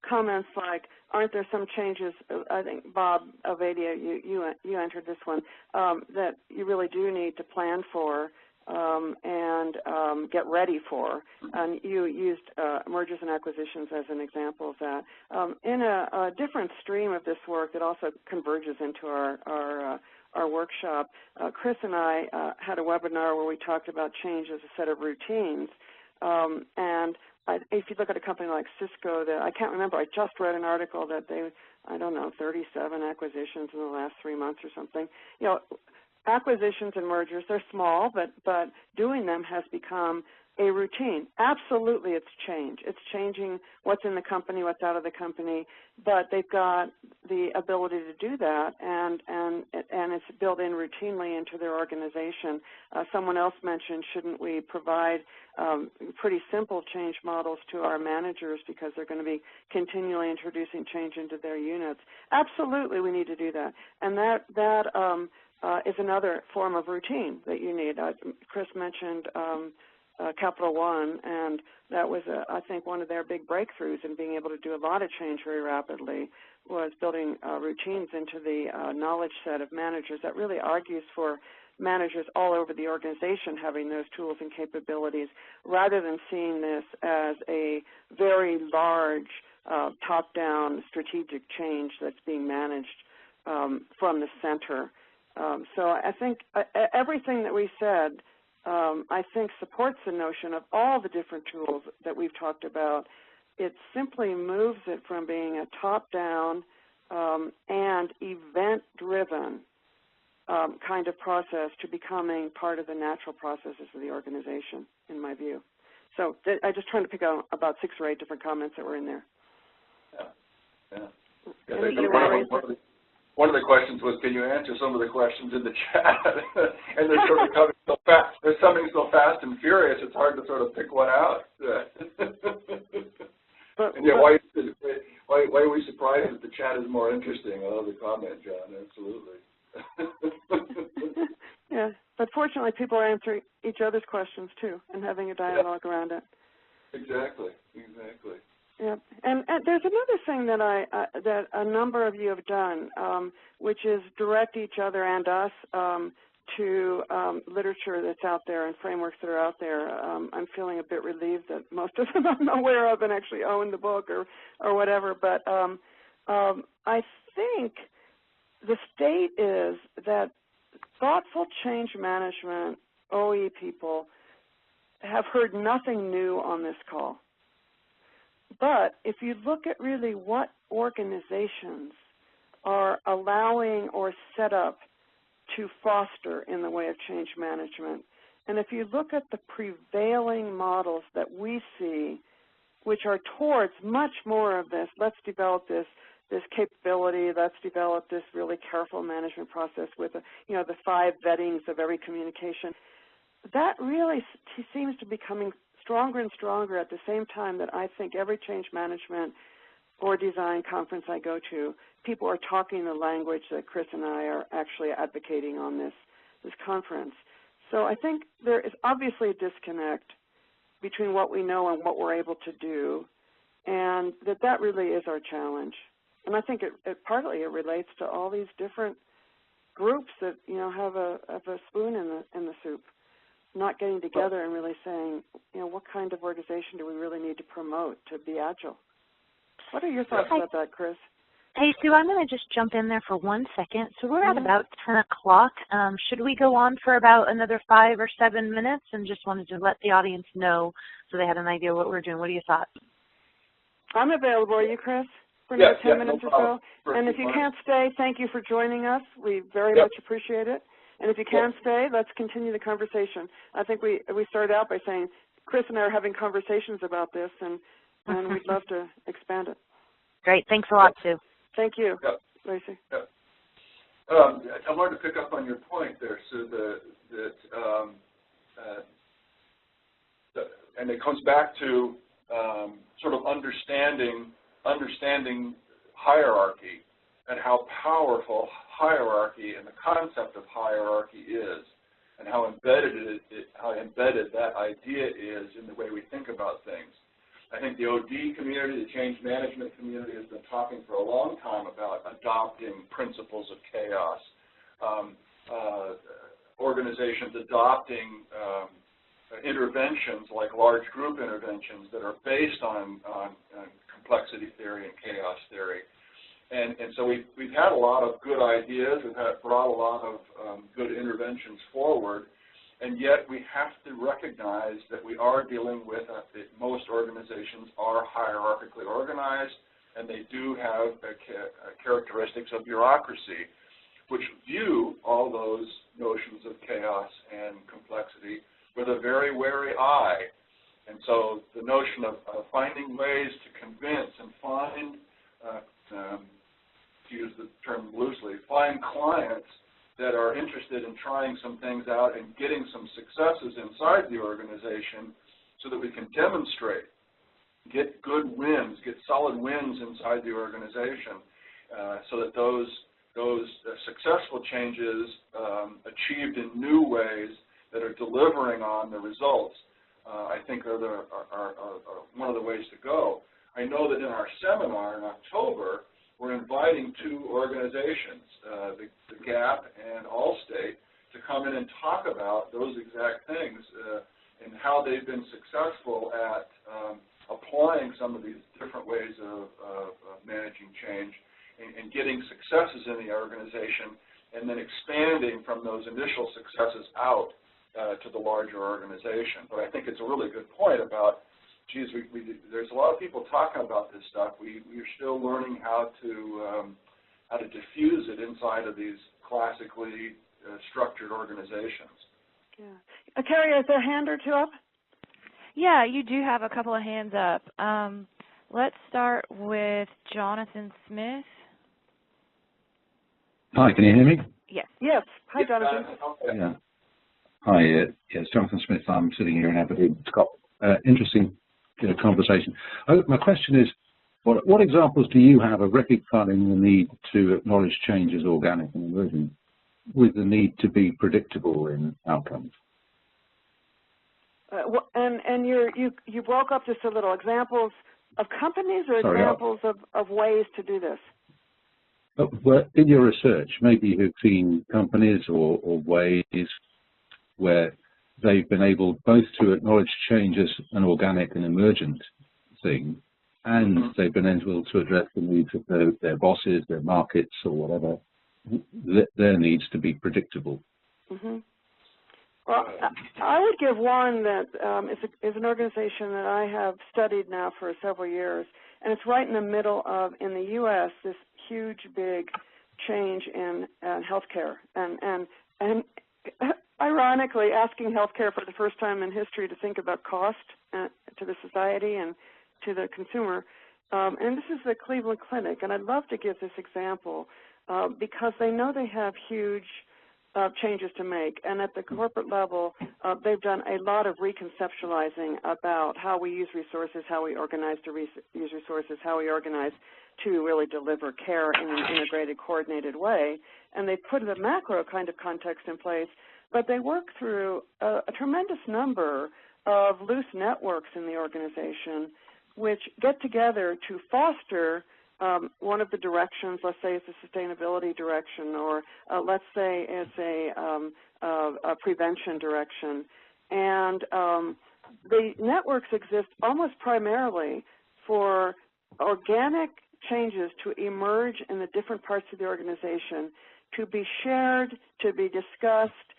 comments like, aren't there some changes, I think Bob Avadia, you entered this one, that you really do need to plan for and get ready for. And you used mergers and acquisitions as an example of that. In a different stream of this work that also converges into our workshop, Chris and I had a webinar where we talked about change as a set of routines. And if you look at a company like Cisco, I can't remember, I just read an article that they, I don't know, 37 acquisitions in the last 3 months or something. You know, acquisitions and mergers, they're small, but doing them has become a routine. Absolutely, it's change. It's changing what's in the company, what's out of the company, but they've got the ability to do that, and it's built in routinely into their organization. Someone else mentioned, shouldn't we provide pretty simple change models to our managers because they're going to be continually introducing change into their units? Absolutely, we need to do that, and that is another form of routine that you need. Chris mentioned Capital One, and that was, I think, one of their big breakthroughs in being able to do a lot of change very rapidly, was building routines into the knowledge set of managers. That really argues for managers all over the organization having those tools and capabilities, rather than seeing this as a very large top-down strategic change that's being managed from the center. So I think everything that we said, I think, supports the notion of all the different tools that we've talked about. It simply moves it from being a top-down and event-driven kind of process to becoming part of the natural processes of the organization, in my view. So I just trying to pick out about 6 or 8 different comments that were in there. Yeah. One of the questions was, can you answer some of the questions in the chat? And they're sort of coming so fast. They're coming so fast and furious, it's hard to sort of pick one out. And yeah, why are we surprised that the chat is more interesting? I love the comment, John. Absolutely. Yeah, but fortunately, people are answering each other's questions too, and having a dialogue around it. Exactly. Yeah, and there's another thing that that a number of you have done, which is direct each other and us to literature that's out there and frameworks that are out there. I'm feeling a bit relieved that most of them I'm aware of and actually own the book or whatever. But I think the state is that thoughtful change management, OE people, have heard nothing new on this call. But if you look at really what organizations are allowing or set up to foster in the way of change management, and if you look at the prevailing models that we see, which are towards much more of this, let's develop this capability, let's develop this really careful management process with the 5 vettings of every communication, that really seems to be becoming stronger and stronger at the same time that I think every change management or design conference I go to, people are talking the language that Chris and I are actually advocating on this conference. So I think there is obviously a disconnect between what we know and what we're able to do, and that really is our challenge. And I think partly it relates to all these different groups that have a spoon in the soup, not getting together and really saying, what kind of organization do we really need to promote to be agile? What are your thoughts about that, Chris? Hey, Sue, I'm going to just jump in there for 1 second. So we're at about 10 o'clock. Should we go on for about another 5 or 7 minutes? And just wanted to let the audience know so they had an idea what we're doing. What are your thoughts? I'm available. Are you, Chris? for another 10 no minutes or problem. so? And if you can't stay, thank you for joining us. We very much appreciate it. And if you can stay, let's continue the conversation. I think we started out by saying Chris and I are having conversations about this, and we'd love to expand it. Great. Thanks a lot, Sue. Thank you, Lacey. I wanted to pick up on your point there, Sue, and it comes back to sort of understanding hierarchy and how powerful hierarchy and the concept of hierarchy is, and how embedded that idea is in the way we think about things. I think the OD community, the change management community, has been talking for a long time about adopting principles of chaos, organizations adopting interventions like large group interventions that are based on complexity theory and chaos theory. And so we've had a lot of good ideas, we've brought a lot of good interventions forward, and yet we have to recognize that we are dealing with, most organizations are hierarchically organized, and they do have characteristics of bureaucracy, which view all those notions of chaos and complexity with a very wary eye. And so the notion of finding ways to convince and find, to use the term loosely, find clients that are interested in trying some things out and getting some successes inside the organization so that we can demonstrate, get good wins, get solid wins inside the organization so that those successful changes achieved in new ways that are delivering on the results, I think are one of the ways to go. I know that in our seminar in October, we're inviting two organizations, the GAP and Allstate, to come in and talk about those exact things and how they've been successful at applying some of these different ways of managing change and getting successes in the organization and then expanding from those initial successes out to the larger organization. But I think it's a really good point about, geez, there's a lot of people talking about this stuff. We're still learning how to diffuse it inside of these classically structured organizations. Yeah. Carrie, is there a hand or two up? Yeah, you do have a couple of hands up. Let's start with Jonathan Smith. Hi, can you hear me? Yes. Yes. Hi, Jonathan. Yeah. Hi, it's Jonathan Smith. I'm sitting here in Aberdeen. Scott. Interesting conversation. My question is, what examples do you have of reconciling the need to acknowledge change as organic and emergent with the need to be predictable in outcomes? And you broke up just a little. Examples of companies or examples of ways to do this? Well, in your research, maybe you've seen companies or ways where they've been able both to acknowledge change as an organic and emergent thing, and they've been able to address the needs of their bosses, their markets, or whatever, their needs to be predictable. Mm-hmm. Well, I would give one that is an organization that I have studied now for several years, and it's right in the middle of, in the U.S., this huge, big change in healthcare, and ironically, asking healthcare for the first time in history to think about cost to the society and to the consumer. And this is the Cleveland Clinic, and I'd love to give this example because they know they have huge changes to make, and at the corporate level, they've done a lot of reconceptualizing about how we use resources, how we organize to use resources, how we organize to really deliver care in an integrated, coordinated way, and they've put the macro kind of context in place, but they work through a tremendous number of loose networks in the organization which get together to foster one of the directions. Let's say it's a sustainability direction, or let's say it's a prevention direction. And the networks exist almost primarily for organic changes to emerge in the different parts of the organization, to be shared, to be discussed,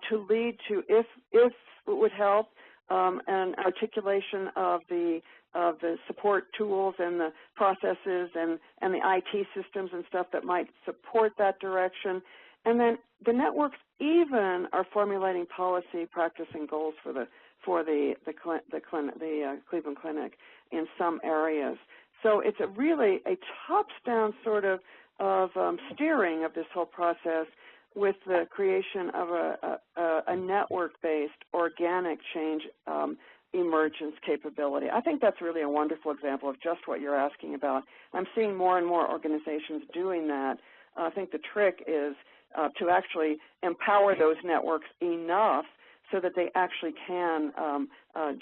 to lead to, if it would help, an articulation of the support tools and the processes and the IT systems and stuff that might support that direction. And then the networks even are formulating policy, practice, and goals for the Cleveland Clinic in some areas. So it's really a tops-down sort of steering of this whole process with the creation of a network-based organic change emergence capability. I think that's really a wonderful example of just what you're asking about. I'm seeing more and more organizations doing that. I think the trick is to actually empower those networks enough so that they actually can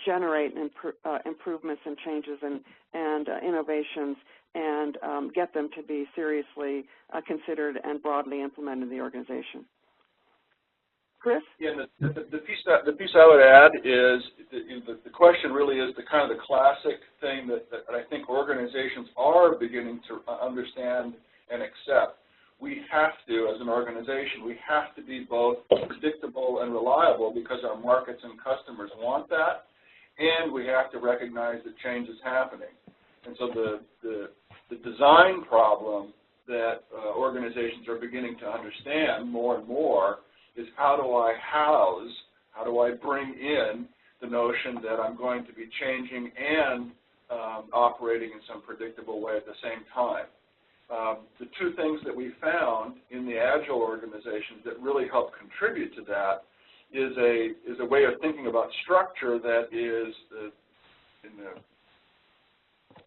generate improvements and changes and innovations and get them to be seriously considered and broadly implemented in the organization. Chris? Yeah, the piece I would add is the question really is the kind of the classic thing that I think organizations are beginning to understand and accept. We have to, as an organization, we have to be both predictable and reliable because our markets and customers want that, and we have to recognize that change is happening. And so the design problem that organizations are beginning to understand more and more is how do I bring in the notion that I'm going to be changing and operating in some predictable way at the same time. The two things that we found in the Agile organizations that really help contribute to that is a way of thinking about structure that is,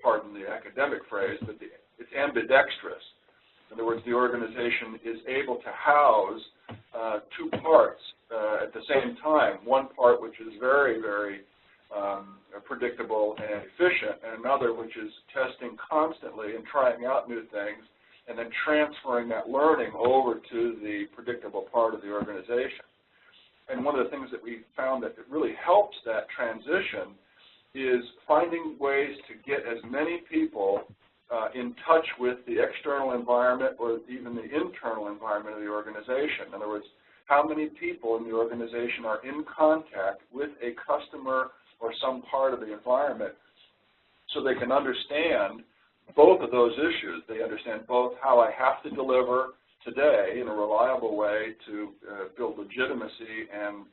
pardon the academic phrase, but it's ambidextrous. In other words, the organization is able to house two parts at the same time. One part which is very, very predictable and efficient, and another which is testing constantly and trying out new things, and then transferring that learning over to the predictable part of the organization. And one of the things that we found that really helps that transition is finding ways to get as many people in touch with the external environment or even the internal environment of the organization. In other words, how many people in the organization are in contact with a customer or some part of the environment so they can understand both of those issues. They understand both how I have to deliver today in a reliable way to build legitimacy and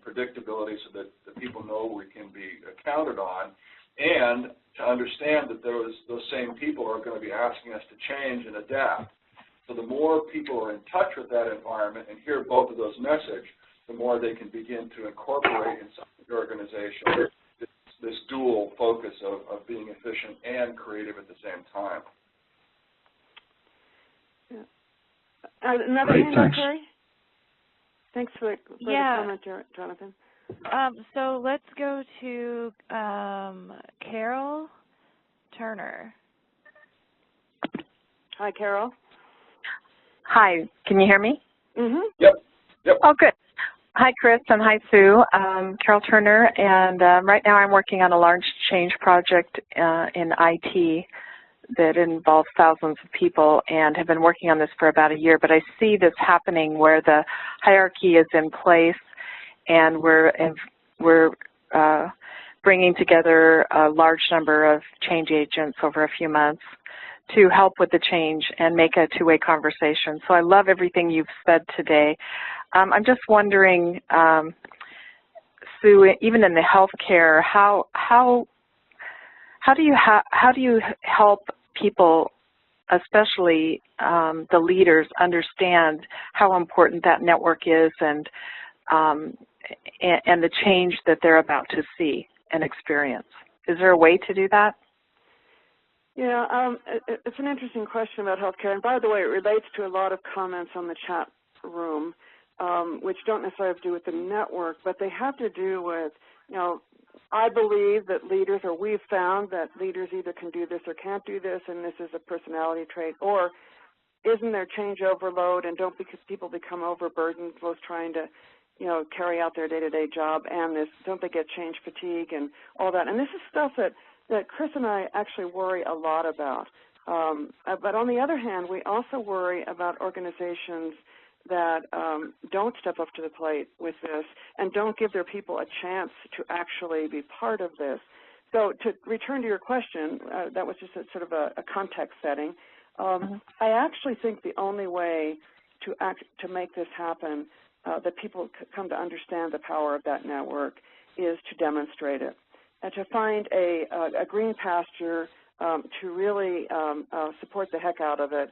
predictability so that the people know we can be counted on, and to understand that those same people are going to be asking us to change and adapt. So the more people are in touch with that environment and hear both of those messages, the more they can begin to incorporate inside the organization this dual focus of being efficient and creative at the same time. Yeah. Another Great, hand, thanks. Terry? Thanks for the comment, Jonathan. So let's go to Carol Turner. Hi, Carol. Hi, can you hear me? Mm-hmm. Yep. Oh, good. Hi, Chris, and hi, Sue. Carol Turner, and right now I'm working on a large change project in IT that involves thousands of people, and have been working on this for about a year. But I see this happening where the hierarchy is in place, and we're bringing together a large number of change agents over a few months to help with the change and make a two-way conversation. So I love everything you've said today. I'm just wondering, Sue, even in the healthcare, how do you help people, especially the leaders, understand how important that network is and the change that they're about to see and experience? Is there a way to do that? Yeah, it's an interesting question about healthcare. And by the way, it relates to a lot of comments on the chat room, which don't necessarily have to do with the network, but they have to do with, I believe that leaders, or we've found that leaders either can do this or can't do this, and this is a personality trait, or isn't there change overload, and don't people become overburdened both trying to, carry out their day-to-day job, and don't they get change fatigue and all that? And this is stuff that Chris and I actually worry a lot about. But on the other hand, we also worry about organizations that don't step up to the plate with this and don't give their people a chance to actually be part of this. So to return to your question, that was just a sort of a context setting. I actually think the only way to make this happen, that people come to understand the power of that network, is to demonstrate it and to find a green pasture to really support the heck out of it,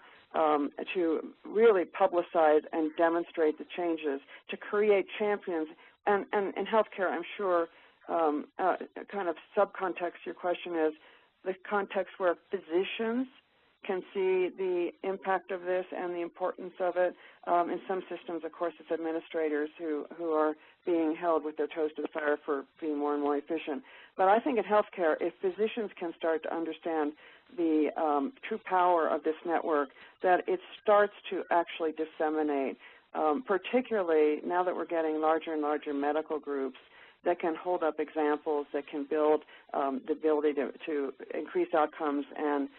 to really publicize and demonstrate the changes, to create champions. And in healthcare, I'm sure, kind of subcontext your question is the context where physicians can see the impact of this and the importance of it. In some systems, of course, it's administrators who are being held with their toes to the fire for being more and more efficient. But I think in healthcare, if physicians can start to understand the true power of this network, that it starts to actually disseminate, particularly now that we're getting larger and larger medical groups that can hold up examples, that can build the ability to increase outcomes and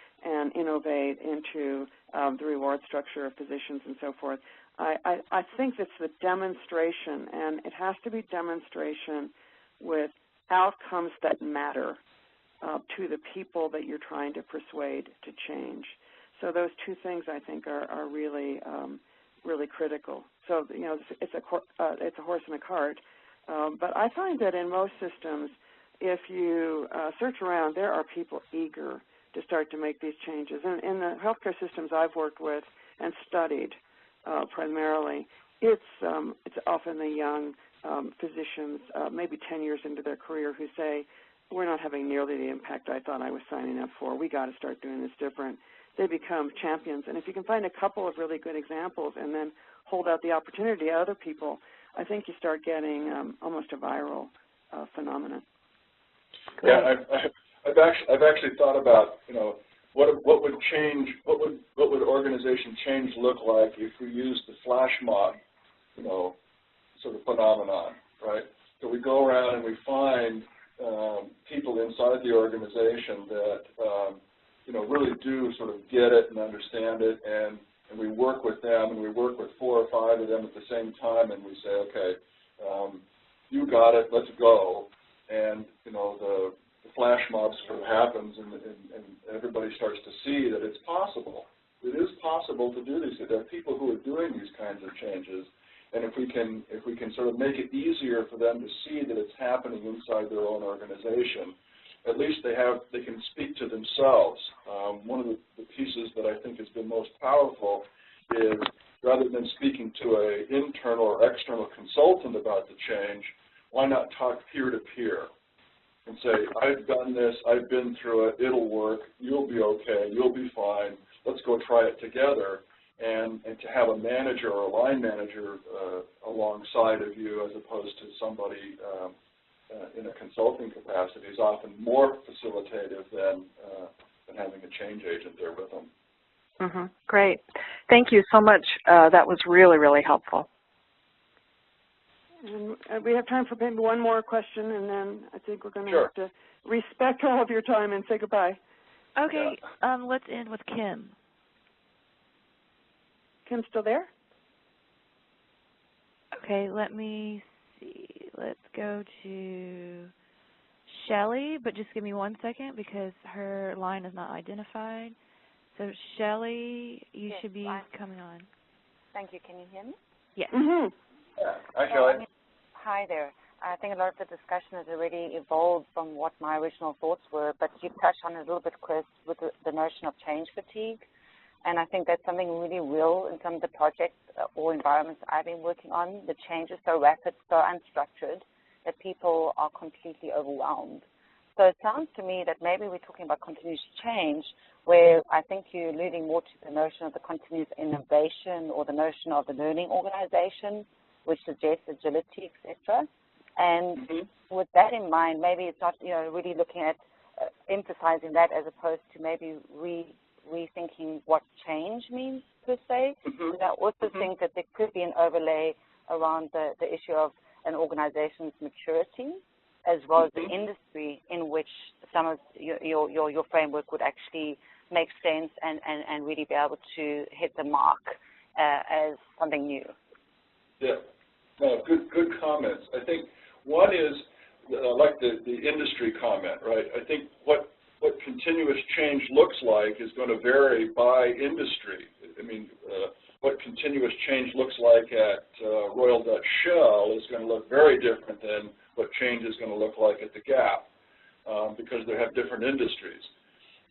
innovate into the reward structure of physicians and so forth. I think it's the demonstration, and it has to be demonstration with outcomes that matter to the people that you're trying to persuade to change. So those two things, I think, are really, really critical. So, you know, it's a horse and a cart. But I find that in most systems, if you search around, there are people eager to start to make these changes. And in the healthcare systems I've worked with and studied primarily, it's often the young physicians, maybe 10 years into their career, who say, we're not having nearly the impact I thought I was signing up for. We got to start doing this different. They become champions. And if you can find a couple of really good examples and then hold out the opportunity to other people, I think you start getting almost a viral phenomenon. Yeah, I've actually thought about, you know, what would change, what would organization change look like if we used the flash mob, you know, sort of phenomenon, right? So we go around and we find people inside the organization that you know, really do sort of get it and understand it, and we work with them, and we work with 4 or 5 of them at the same time, and we say, okay, you got it, let's go. And, you know, the flash mob sort of happens, and everybody starts to see that it's possible. It is possible to do these. There are people who are doing these kinds of changes, and if we can sort of make it easier for them to see that it's happening inside their own organization, at least they can speak to themselves. One of the pieces that I think has been most powerful is, rather than speaking to an internal or external consultant about the change, why not talk peer-to-peer and say, I've done this, I've been through it, it'll work, you'll be okay, you'll be fine, let's go try it together. And to have a manager or a line manager alongside of you, as opposed to somebody in a consulting capacity, is often more facilitative than having a change agent there with them. Mm-hmm. Great. Thank you so much. That was really, really helpful. And we have time for maybe one more question, and then I think we're going to have to respect all of your time and say goodbye. Okay. Let's end with Kim. Kim still there? Okay, let me see. Let's go to Shelley, but just give me 1 second because her line is not identified. So Shelley, you should be coming on. Thank you. Can you hear me? Yes. Mm-hmm. Yeah. Hi, Shelley. Hi there. I think a lot of the discussion has already evolved from what my original thoughts were, but you touched on it a little bit, Chris, with the notion of change fatigue. And I think that's something really real in some of the projects or environments I've been working on. The change is so rapid, so unstructured, that people are completely overwhelmed. So it sounds to me that maybe we're talking about continuous change, where I think you're alluding more to the notion of the continuous innovation or the notion of the learning organization, which suggests agility, etc. And with that in mind, maybe it's not, you know, really looking at emphasizing that as opposed to maybe rethinking what change means per se. And I also think that there could be an overlay around the issue of an organization's maturity, as well as the industry in which some of your framework would actually make sense and really be able to hit the mark. as something new? Yeah, no, good comments. I think one is like the industry comment, right? I think what continuous change looks like is going to vary by industry. I mean, what continuous change looks like at Royal Dutch Shell is going to look very different than what change is going to look like at the Gap, because they have different industries.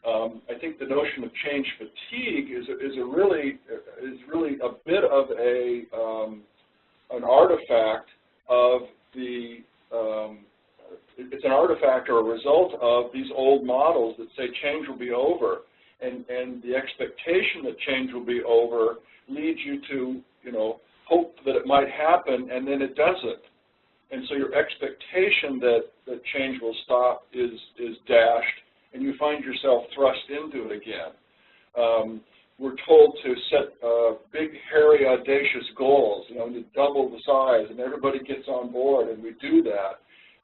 I think the notion of change fatigue is really a bit of an artifact of the it's an artifact or a result of these old models that say change will be over, and the expectation that change will be over leads you to, you know, hope that it might happen, and then it doesn't. And so your expectation that change will stop is dashed, and you find yourself thrust into it again. We're told to set big, hairy, audacious goals, you know, to double the size, and everybody gets on board, and we do that.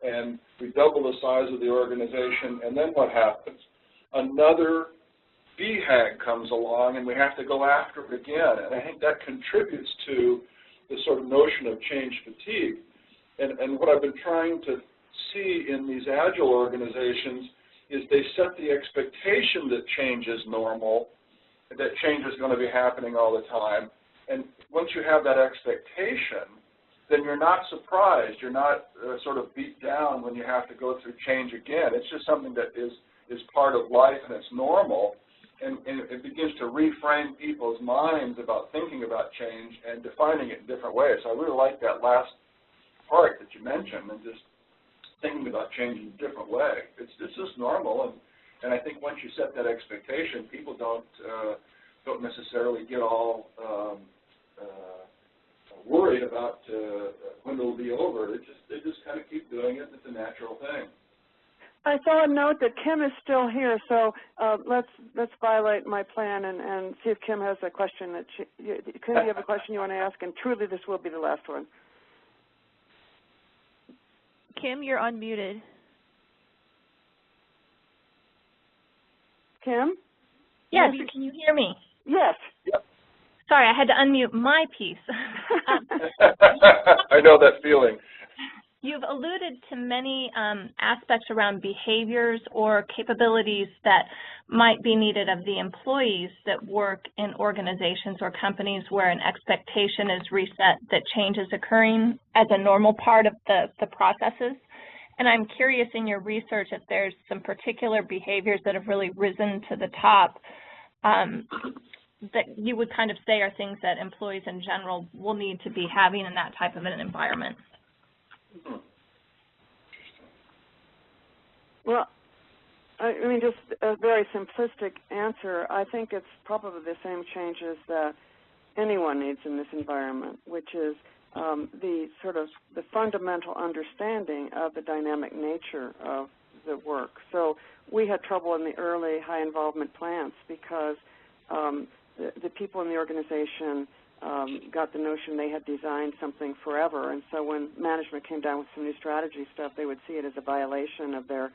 And we double the size of the organization, and then what happens? Another BHAG comes along, and we have to go after it again. And I think that contributes to the sort of notion of change fatigue. And what I've been trying to see in these agile organizations is they set the expectation that change is normal, that change is going to be happening all the time. And once you have that expectation, then you're not surprised. You're not sort of beat down when you have to go through change again. It's just something that is part of life, and it's normal. And it begins to reframe people's minds about thinking about change and defining it in different ways. So I really like that last part that you mentioned, and just thinking about change in a different way. It's just normal, and I think once you set that expectation, people don't necessarily get all worried about when it'll be over. They just kind of keep doing it. It's a natural thing. I saw a note that Kim is still here, so let's violate my plan and see if Kim has a question that Kim, you have a question you want to ask, and truly this will be the last one. Kim, you're unmuted. Kim? Yes, can you hear me? Yes. Yep. Sorry, I had to unmute my piece. I know that feeling. You've alluded to many aspects around behaviors or capabilities that might be needed of the employees that work in organizations or companies where an expectation is reset that change is occurring as a normal part of the processes. And I'm curious in your research if there's some particular behaviors that have really risen to the top that you would kind of say are things that employees in general will need to be having in that type of an environment. Well, I mean, just a very simplistic answer. I think it's probably the same changes that anyone needs in this environment, which is the fundamental understanding of the dynamic nature of the work. So we had trouble in the early high involvement plants because the people in the organization got the notion they had designed something forever, and so when management came down with some new strategy stuff, they would see it as a violation of their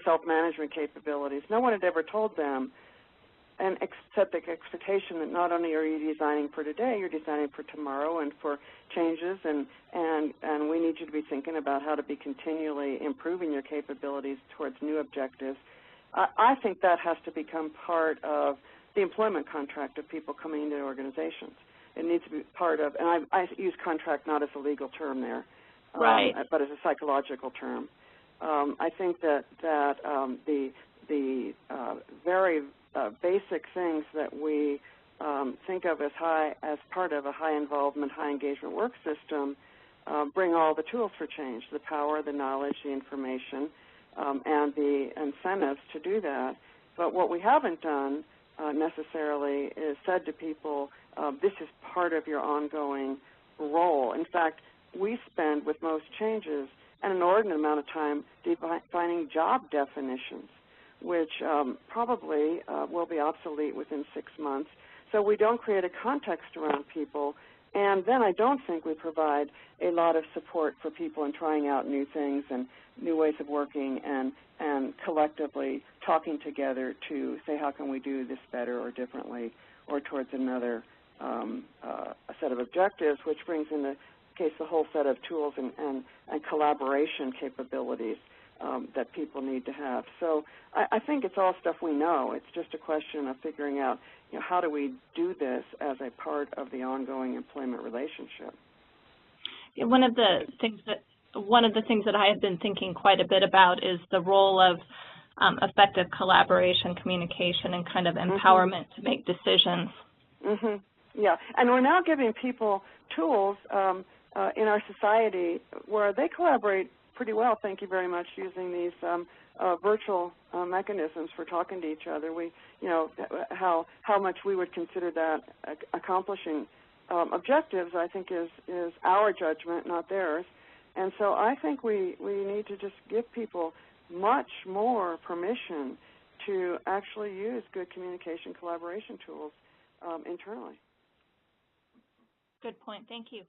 self-management capabilities. No one had ever told them and set the expectation that not only are you designing for today, you're designing for tomorrow and for changes, and we need you to be thinking about how to be continually improving your capabilities towards new objectives. I think that has to become part of the employment contract of people coming into organizations. It needs to be part of, and I use contract not as a legal term there, right, but as a psychological term. I think that the very basic things that we think of as part of a high involvement, high engagement work system bring all the tools for change: the power, the knowledge, the information, and the incentives to do that. But what we haven't done necessarily is said to people, this is part of your ongoing role. In fact, we spend with most changes an inordinate amount of time defining job definitions, which probably will be obsolete within 6 months. So we don't create a context around people, and then I don't think we provide a lot of support for people in trying out new things and new ways of working and collectively talking together to say, how can we do this better or differently or towards another a set of objectives, which brings in the case the whole set of tools and collaboration capabilities that people need to have. So I think it's all stuff we know. It's just a question of figuring out, how do we do this as a part of the ongoing employment relationship. Yeah, one of the things that I have been thinking quite a bit about is the role of effective collaboration, communication, and kind of empowerment to make decisions. Yeah, and we're now giving people tools in our society where they collaborate pretty well, thank you very much, using these virtual mechanisms for talking to each other. We, how much we would consider that accomplishing objectives, I think, is our judgment, not theirs. And so I think we need to just give people much more permission to actually use good communication collaboration tools internally. Good point. Thank you.